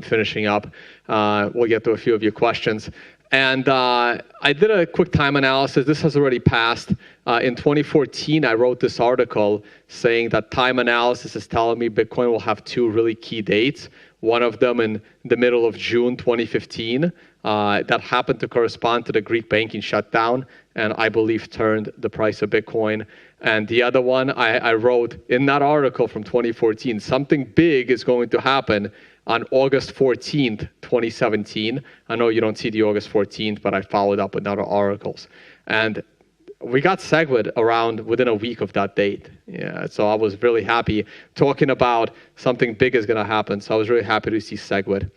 Speaker 1: Finishing up, we'll get to a few of your questions. And I did a quick time analysis. This has already passed. In 2014, I wrote this article saying that time analysis is telling me Bitcoin will have two really key dates. One of them in the middle of June 2015. That happened to correspond to the Greek banking shutdown, and I believe turned the price of Bitcoin. And the other one, I wrote in that article from 2014, something big is going to happen on August 14th, 2017. I know you don't see the August 14th, but I followed up with other articles. And we got SegWit around within a week of that date. Yeah, so I was really happy talking about something big is going to happen. So I was really happy to see SegWit.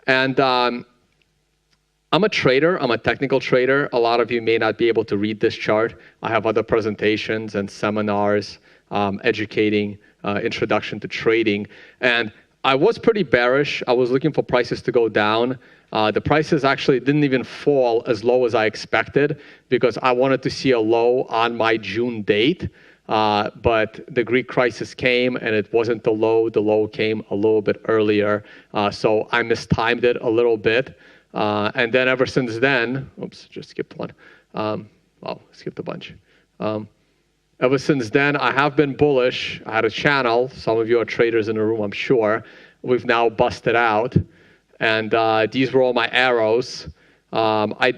Speaker 1: And I'm a trader. I'm a technical trader. A lot of you may not be able to read this chart. I have other presentations and seminars educating introduction to trading. And I was pretty bearish. I was looking for prices to go down. The prices actually didn't even fall as low as I expected because I wanted to see a low on my June date. But the Greek crisis came and it wasn't the low. The low came a little bit earlier. So I mistimed it a little bit. And then ever since then, oops, just skipped one. Skipped a bunch. Ever since then, I have been bullish. I had a channel. Some of you are traders in the room, I'm sure. We've now busted out. And these were all my arrows. I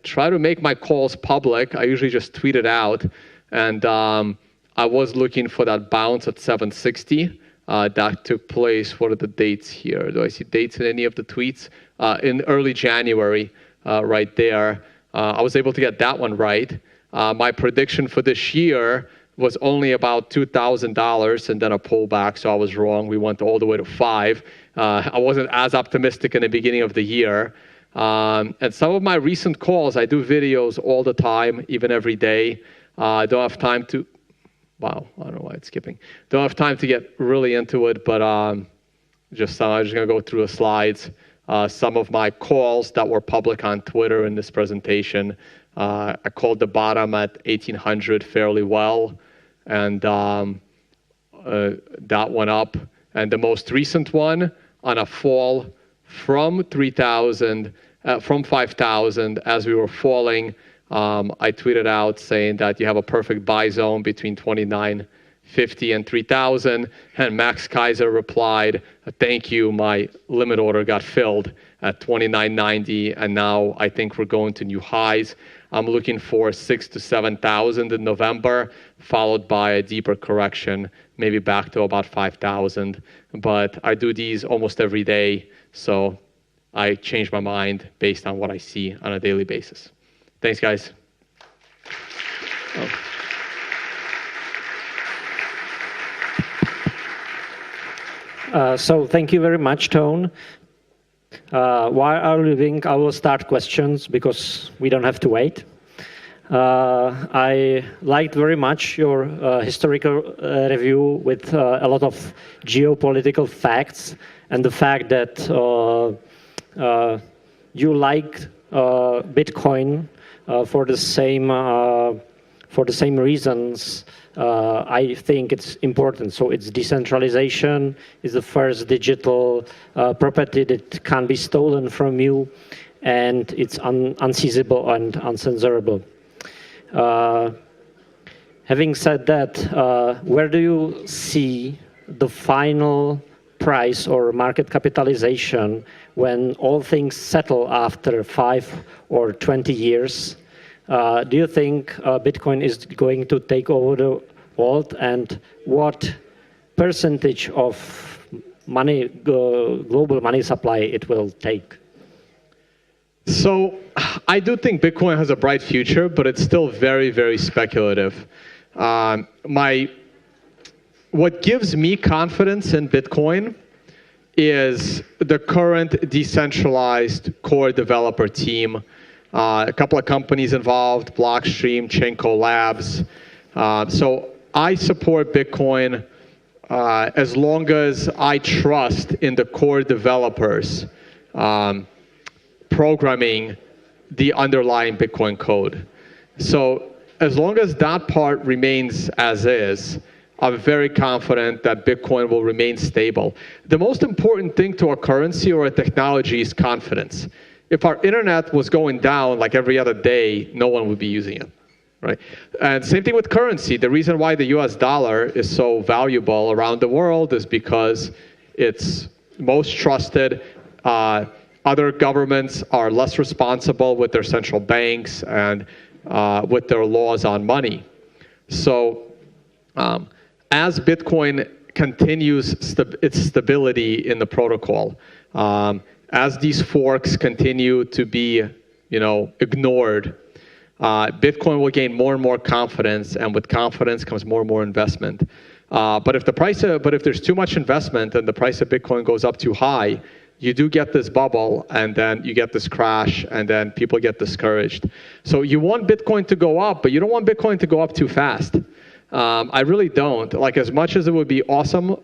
Speaker 1: try to make my calls public. I usually just tweet it out. And I was looking for that bounce at 760. That took place. What are the dates here? Do I see dates in any of the tweets? In early January, right there. I was able to get that one right. My prediction for this year was only about $2,000 and then a pullback, so I was wrong. We went all the way to 5. I wasn't as optimistic in the beginning of the year. And some of my recent calls, I do videos all the time, even every day. I don't have time to, I don't know why it's skipping. Don't have time to get really into it, but I'm just going to go through the slides. Some of my calls that were public on Twitter in this presentation. I called the bottom at 1,800 fairly well, and that went up. And the most recent one on a fall from 3,000, from 5,000 as we were falling, I tweeted out saying that you have a perfect buy zone between 29.50 and 3,000, and Max Kaiser replied, "Thank you, my limit order got filled at 29.90, and now I think we're going to new highs." I'm looking for 6,000 to 7,000 in November, followed by a deeper correction, maybe back to about 5,000. But I do these almost every day, so I change my mind based on what I see on a daily basis. Thanks, guys.
Speaker 3: So thank you very much, Tone. While I'm leaving, I will start questions because we don't have to wait. I liked very much your historical review with a lot of geopolitical facts and the fact that you liked Bitcoin for the same reasons. I think it's important. So it's decentralization, is the first digital property that can be stolen from you, and it's unseizable and uncensorable. Having said that, where do you see the final price or market capitalization when all things settle after 5 or 20 years? Do you think Bitcoin is going to take over the world, and what percentage of money, global money supply it will take?
Speaker 1: So I do think Bitcoin has a bright future, but it's still very, very speculative. What gives me confidence in Bitcoin is the current decentralized core developer team. A couple of companies involved, Blockstream, Chainco Labs. So I support Bitcoin as long as I trust in the core developers programming the underlying Bitcoin code. So as long as that part remains as is, I'm very confident that Bitcoin will remain stable. The most important thing to a currency or a technology is confidence. If our internet was going down like every other day, no one would be using it, right? And same thing with currency. The reason why the US dollar is so valuable around the world is because it's most trusted. Other governments are less responsible with their central banks and with their laws on money. So as Bitcoin continues its stability in the protocol, as these forks continue to be, ignored, Bitcoin will gain more and more confidence, and with confidence comes more and more investment. But if there's too much investment and the price of Bitcoin goes up too high, you do get this bubble, and then you get this crash, and then people get discouraged. So you want Bitcoin to go up, but you don't want Bitcoin to go up too fast. I really don't. Like, as much as it would be awesome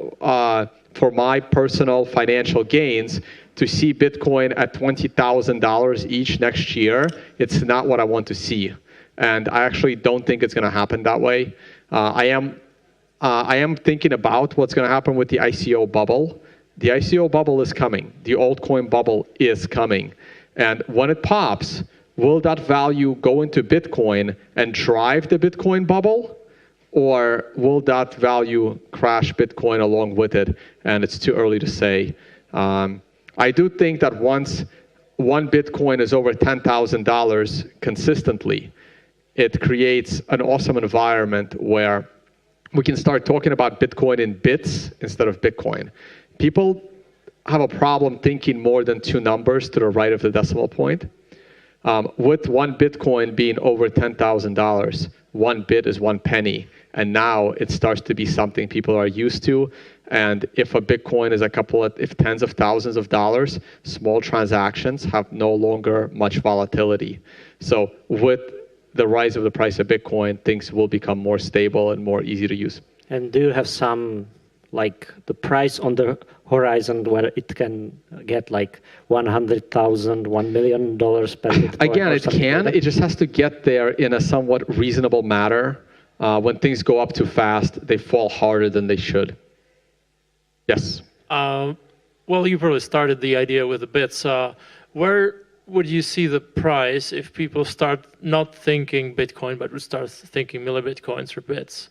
Speaker 1: for my personal financial gains to see Bitcoin at $20,000 each next year, it's not what I want to see. And I actually don't think it's going to happen that way. I am thinking about what's going to happen with the ICO bubble. The ICO bubble is coming. The altcoin bubble is coming. And when it pops, will that value go into Bitcoin and drive the Bitcoin bubble? Or will that value crash Bitcoin along with it? And it's too early to say. I do think that once one Bitcoin is over $10,000 consistently, it creates an awesome environment where we can start talking about Bitcoin in bits instead of Bitcoin. People have a problem thinking more than two numbers to the right of the decimal point. With one Bitcoin being over $10,000, one bit is 1 penny. And now it starts to be something people are used to. And if a Bitcoin is if tens of thousands of dollars, small transactions have no longer much volatility. So with the rise of the price of Bitcoin, things will become more stable and more easy to use.
Speaker 3: And do you have some, the price on the horizon where it can get like $100,000, $1 million per Bitcoin?
Speaker 1: Again, it can. It just has to get there in a somewhat reasonable manner. When things go up too fast, they fall harder than they should. Yes?
Speaker 4: Well, you probably started the idea with the bits. Where would you see the price if people start not thinking Bitcoin, but would start thinking millibitcoins or bits?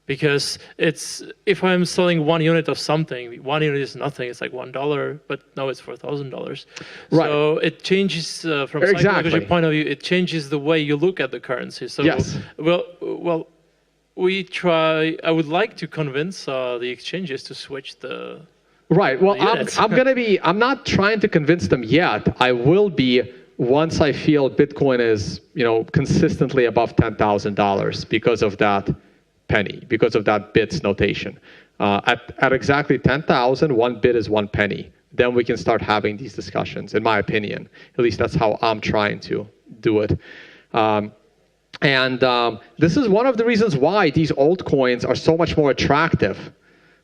Speaker 4: Because if I'm selling 1 unit of something, 1 unit is nothing. It's like $1, but now it's $4,000. Right. So it changes from a psychology point of view. It changes the way you look at the currency. So
Speaker 1: yes.
Speaker 4: Well, I would like to convince the exchanges to switch the. Right.
Speaker 1: Well, I'm not trying to convince them yet. I will be once I feel Bitcoin is, consistently above $10,000 because of that penny, because of that bits notation. At exactly 10,000, 1 bit is 1 penny. Then we can start having these discussions, in my opinion. At least that's how I'm trying to do it. This is one of the reasons why these altcoins are so much more attractive.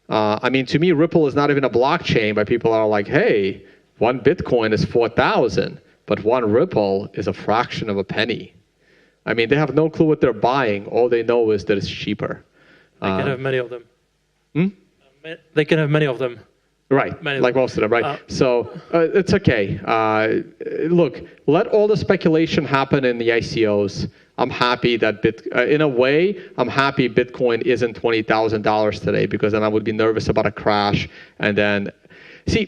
Speaker 1: To me, Ripple is not even a blockchain, but people are like, hey, 1 Bitcoin is 4,000, but 1 Ripple is a fraction of a penny. They have no clue what they're buying. All they know is that it's cheaper.
Speaker 4: They can have many of them. They can have many of them.
Speaker 1: Right, like most of them, right? So it's okay. Look, let all the speculation happen in the ICOs. I'm happy that I'm happy Bitcoin isn't $20,000 today, because then I would be nervous about a crash. And then, see,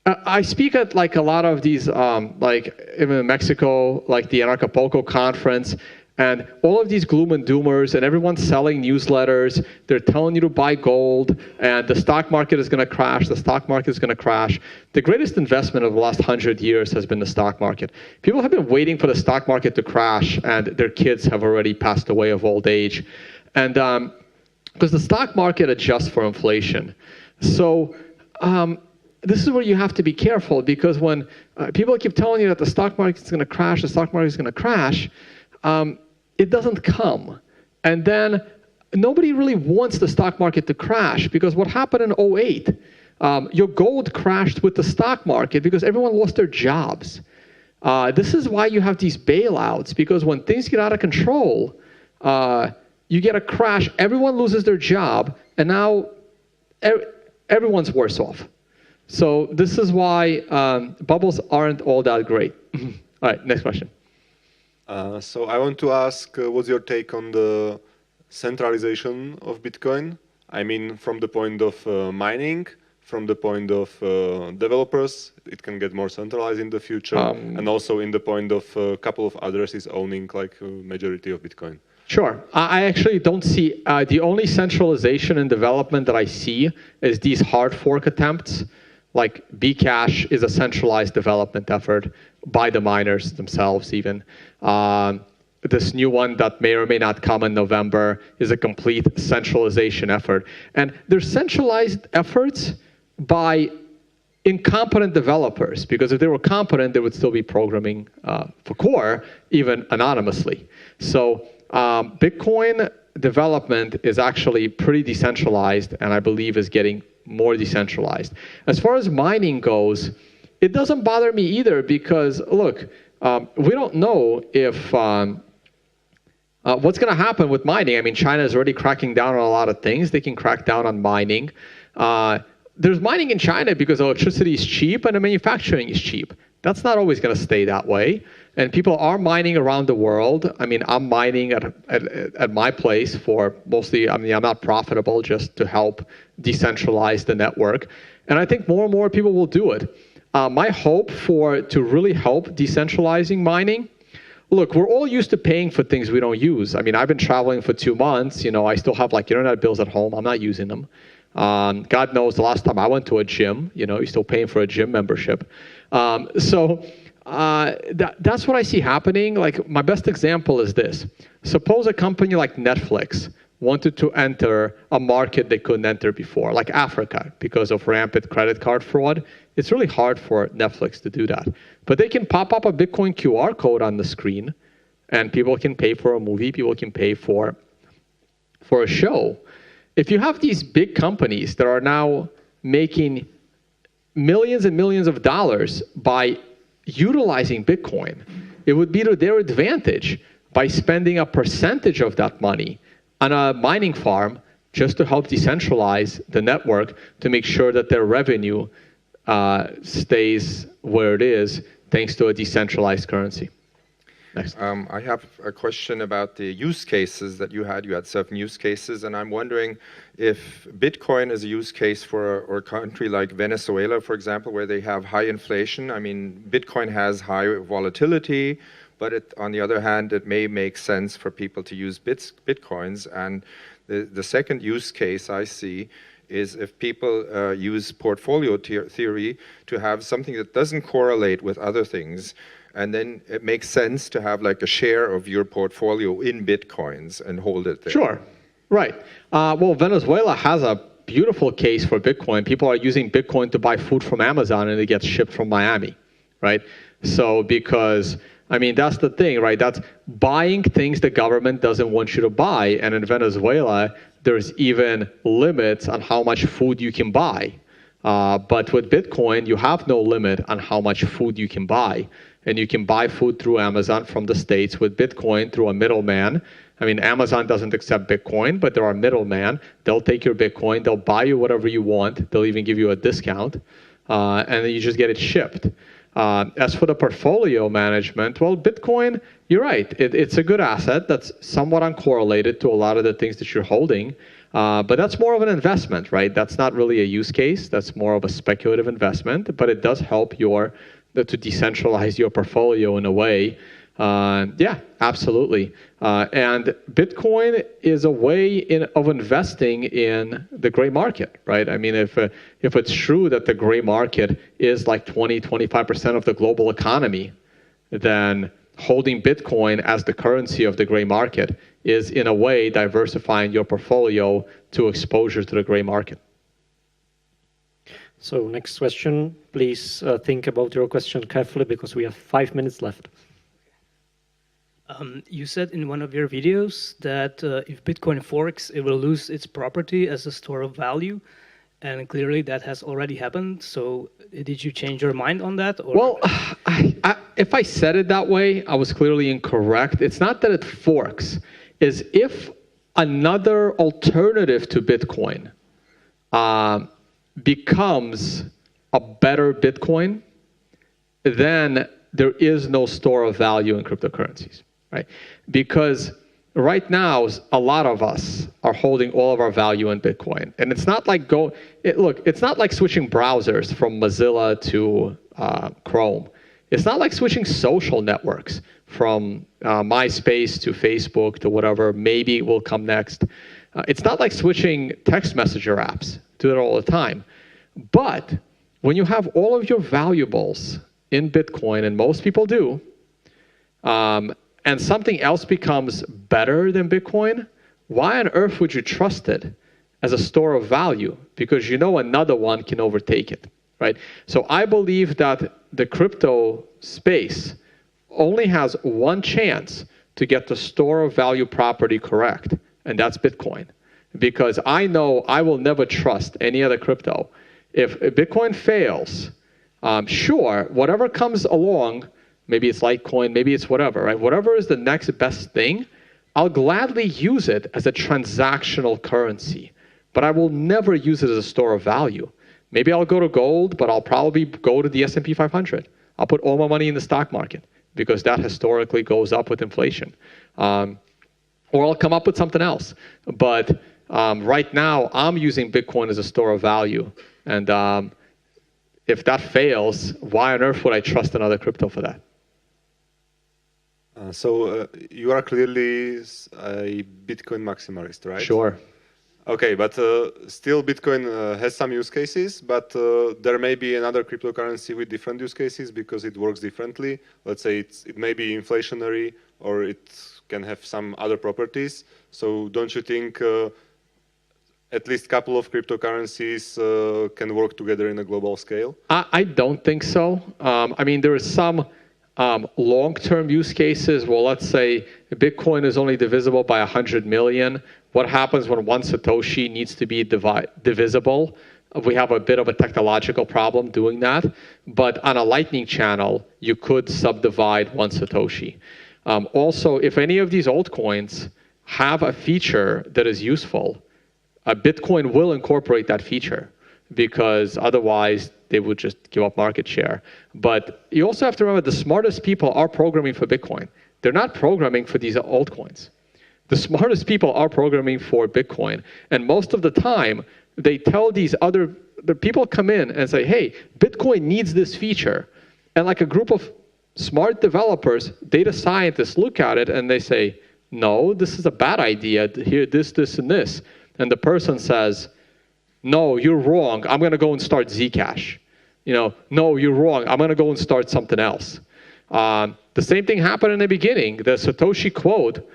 Speaker 1: I speak at like a lot of these, like even in Mexico, like the Anarchapulco conference, and all of these gloom and doomers, and everyone's selling newsletters. They're telling you to buy gold, and the stock market is going to crash. The stock market is going to crash. The greatest investment of the last 100 years has been the stock market. People have been waiting for the stock market to crash, and their kids have already passed away of old age. And because the stock market adjusts for inflation. So this is where you have to be careful, because when people keep telling you that the stock market is going to crash, the stock market is going to crash, it doesn't come. And then nobody really wants the stock market to crash, because what happened in 2008, your gold crashed with the stock market because everyone lost their jobs. This is why you have these bailouts, because when things get out of control, you get a crash, everyone loses their job, and now everyone's worse off. So this is why bubbles aren't all that great. All right, next question.
Speaker 5: So I want to ask, what's your take on the centralization of Bitcoin? I mean, from the point of mining, from the point of developers, it can get more centralized in the future, and also in the point of a couple of addresses owning like a majority of Bitcoin.
Speaker 1: Sure. I actually don't see, the only centralization in development that I see is these hard fork attempts. Like Bcash is a centralized development effort by the miners themselves even. This new one that may or may not come in November is a complete centralization effort. And they're centralized efforts by incompetent developers, because if they were competent, they would still be programming for core, even anonymously. So Bitcoin development is actually pretty decentralized, and I believe is getting more decentralized. As far as mining goes, it doesn't bother me either, because look, we don't know if what's going to happen with mining. I mean, China is already cracking down on a lot of things. They can crack down on mining. There's mining in China because electricity is cheap and the manufacturing is cheap. That's not always going to stay that way. And people are mining around the world. I mean, I'm mining at my place for mostly, I mean, I'm not profitable, just to help decentralize the network. And I think more and more people will do it. My hope to really help decentralizing mining, look, we're all used to paying for things we don't use. I mean, I've been traveling for 2 months. You know, I still have like internet bills at home. I'm not using them. God knows the last time I went to a gym, you know, you're still paying for a gym membership. That's what I see happening. Like, my best example is this. Suppose a company like Netflix wanted to enter a market they couldn't enter before, like Africa, because of rampant credit card fraud. It's really hard for Netflix to do that. But they can pop up a Bitcoin QR code on the screen, and people can pay for a movie, people can pay for a show. If you have these big companies that are now making millions and millions of dollars by utilizing Bitcoin, it would be to their advantage by spending a percentage of that money on a mining farm just to help decentralize the network, to make sure that their revenue stays where it is thanks to a decentralized currency. Next.
Speaker 6: I have a question about the use cases that you had. You had 7 use cases, and I'm wondering if Bitcoin is a use case for a country like Venezuela, for example, where they have high inflation. I mean, Bitcoin has high volatility, but on the other hand, it may make sense for people to use Bitcoins. And the second use case I see is if people use portfolio theory to have something that doesn't correlate with other things, and then it makes sense to have like a share of your portfolio in Bitcoins and hold it there.
Speaker 1: Sure, right. Well, Venezuela has a beautiful case for Bitcoin. People are using Bitcoin to buy food from Amazon, and it gets shipped from Miami, right? So because, I mean, that's the thing, right? That's buying things the government doesn't want you to buy. And in Venezuela, there's even limits on how much food you can buy. But with Bitcoin, you have no limit on how much food you can buy. And you can buy food through Amazon from the States. With Bitcoin, through a middleman. I mean, Amazon doesn't accept Bitcoin, but there are middlemen. They'll take your Bitcoin, they'll buy you whatever you want, they'll even give you a discount, and then you just get it shipped. As for the portfolio management, well, Bitcoin, you're right, it's a good asset that's somewhat uncorrelated to a lot of the things that you're holding. But that's more of an investment, right? That's not really a use case. That's more of a speculative investment, but it does help to decentralize your portfolio in a way. Yeah, absolutely. And Bitcoin is a way of investing in the gray market, right? I mean, if it's true that the gray market is like 20-25% of the global economy, then holding Bitcoin as the currency of the gray market is, in a way, diversifying your portfolio to exposure to the gray market.
Speaker 3: So next question, please think about your question carefully because we have 5 minutes left.
Speaker 7: You said in one of your videos that if Bitcoin forks, it will lose its property as a store of value. And clearly that has already happened. So did you change your mind on that? Or?
Speaker 1: Well, if I said it that way, I was clearly incorrect. It's not that it forks. Is if another alternative to Bitcoin becomes a better Bitcoin, then there is no store of value in cryptocurrencies, right? Because right now, a lot of us are holding all of our value in Bitcoin. And it's not like it's not like switching browsers from Mozilla to Chrome. It's not like switching social networks from MySpace to Facebook to whatever maybe will come next. It's not like switching text messenger apps. Do it all the time. But when you have all of your valuables in Bitcoin, and most people do, and something else becomes better than Bitcoin, why on earth would you trust it as a store of value? Because you know another one can overtake it, right? So I believe that the crypto space only has one chance to get the store of value property correct, and that's Bitcoin. Because I know I will never trust any other crypto. If Bitcoin fails, sure, whatever comes along, maybe it's Litecoin, maybe it's whatever, right? Whatever is the next best thing, I'll gladly use it as a transactional currency, but I will never use it as a store of value. Maybe I'll go to gold, but I'll probably go to the S&P 500. I'll put all my money in the stock market because that historically goes up with inflation. Or I'll come up with something else. But right now, I'm using Bitcoin as a store of value. And if that fails, why on earth would I trust another crypto for that?
Speaker 5: So you are clearly a Bitcoin maximalist, right?
Speaker 1: Sure.
Speaker 5: Okay, but still Bitcoin has some use cases, but there may be another cryptocurrency with different use cases because it works differently. Let's say it may be inflationary or it can have some other properties. So don't you think at least a couple of cryptocurrencies can work together in a global scale?
Speaker 1: I don't think so. I mean, there is some long-term use cases. Well, let's say Bitcoin is only divisible by 100 million. What happens when one Satoshi needs to be divisible? We have a bit of a technological problem doing that. But on a Lightning channel, you could subdivide one Satoshi. Also, if any of these altcoins have a feature that is useful, Bitcoin will incorporate that feature because otherwise they would just give up market share. But you also have to remember the smartest people are programming for Bitcoin. They're not programming for these altcoins. The smartest people are programming for Bitcoin. And most of the time, they tell the people come in and say, hey, Bitcoin needs this feature. And like a group of smart developers, data scientists look at it and they say, no, this is a bad idea. Here, this, and this. And the person says, no, you're wrong. I'm going to go and start Zcash. No, you're wrong. I'm going to go and start something else. The same thing happened in the beginning. The Satoshi quote,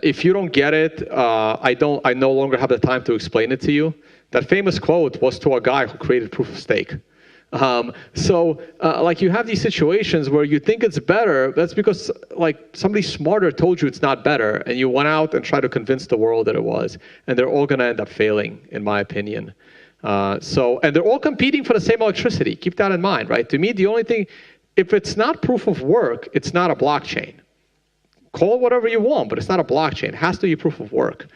Speaker 1: if you don't get it, I no longer have the time to explain it to you. That famous quote was to a guy who created proof of stake. Like you have these situations where you think it's better. That's because like somebody smarter told you it's not better, and you went out and tried to convince the world that it was. And they're all going to end up failing, in my opinion. And they're all competing for the same electricity. Keep that in mind, right? To me, the only thing, if it's not proof of work, it's not a blockchain. Call it whatever you want, but it's not a blockchain. It has to be proof of work.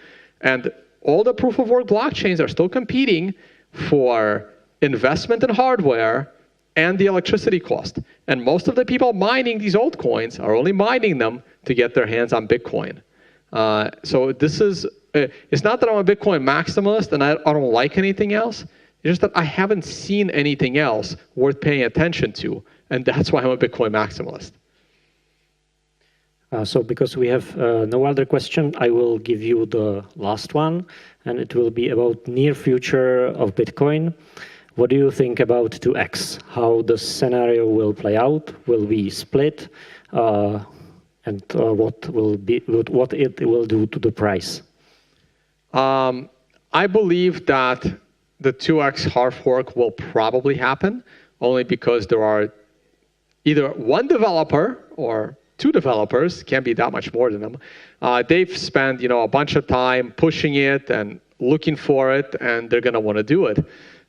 Speaker 1: And all the proof of work blockchains are still competing for investment in hardware and the electricity cost. And most of the people mining these altcoins are only mining them to get their hands on Bitcoin. So this is it's not that I'm a Bitcoin maximalist and I don't like anything else. It's just that I haven't seen anything else worth paying attention to, and that's why I'm a Bitcoin maximalist.
Speaker 3: So because we have no other question, I will give you the last one, and it will be about near future of Bitcoin. What do you think about 2x? How the scenario will play out? Will we split? And what it will do to the price?
Speaker 1: I believe that the 2x hard fork will probably happen, only because there are either one developer or two developers, can't be that much more than them. They've spent a bunch of time pushing it and looking for it, and they're going to want to do it.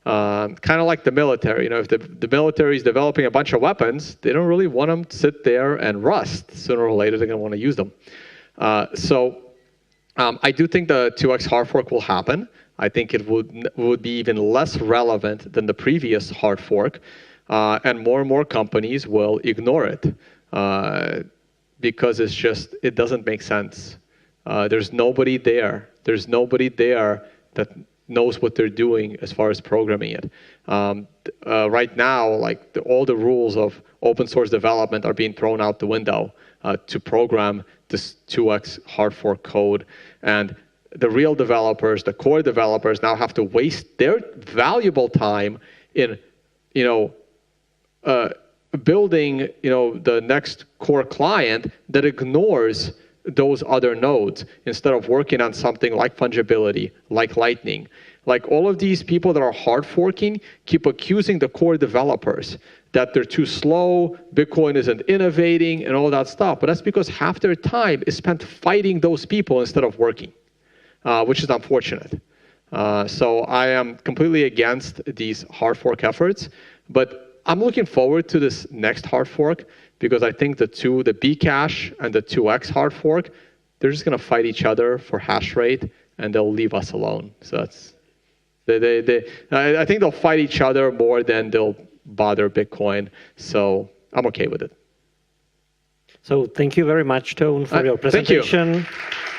Speaker 1: Kind of like the military. If the military is developing a bunch of weapons, they don't really want them to sit there and rust. Sooner or later, they're going to want to use them. So I do think the 2x hard fork will happen. I think it would be even less relevant than the previous hard fork, and more companies will ignore it because it doesn't make sense. There's nobody there. There's nobody there that knows what they're doing as far as programming it. Right now, all the rules of open source development are being thrown out the window to program this 2x hard fork code. And the real developers, the core developers, now have to waste their valuable time in, building, the next core client that ignores those other nodes instead of working on something like fungibility, like Lightning. Like all of these people that are hard forking keep accusing the core developers that they're too slow, Bitcoin isn't innovating, and all that stuff. But that's because half their time is spent fighting those people instead of working, which is unfortunate. So I am completely against these hard fork efforts, but I'm looking forward to this next hard fork because I think the Bcash and the 2x hard fork, they're just going to fight each other for hash rate, and they'll leave us alone. So that's I think they'll fight each other more than they'll bother Bitcoin. So I'm okay with it.
Speaker 3: So thank you very much, Tone, for your presentation.
Speaker 1: Thank you.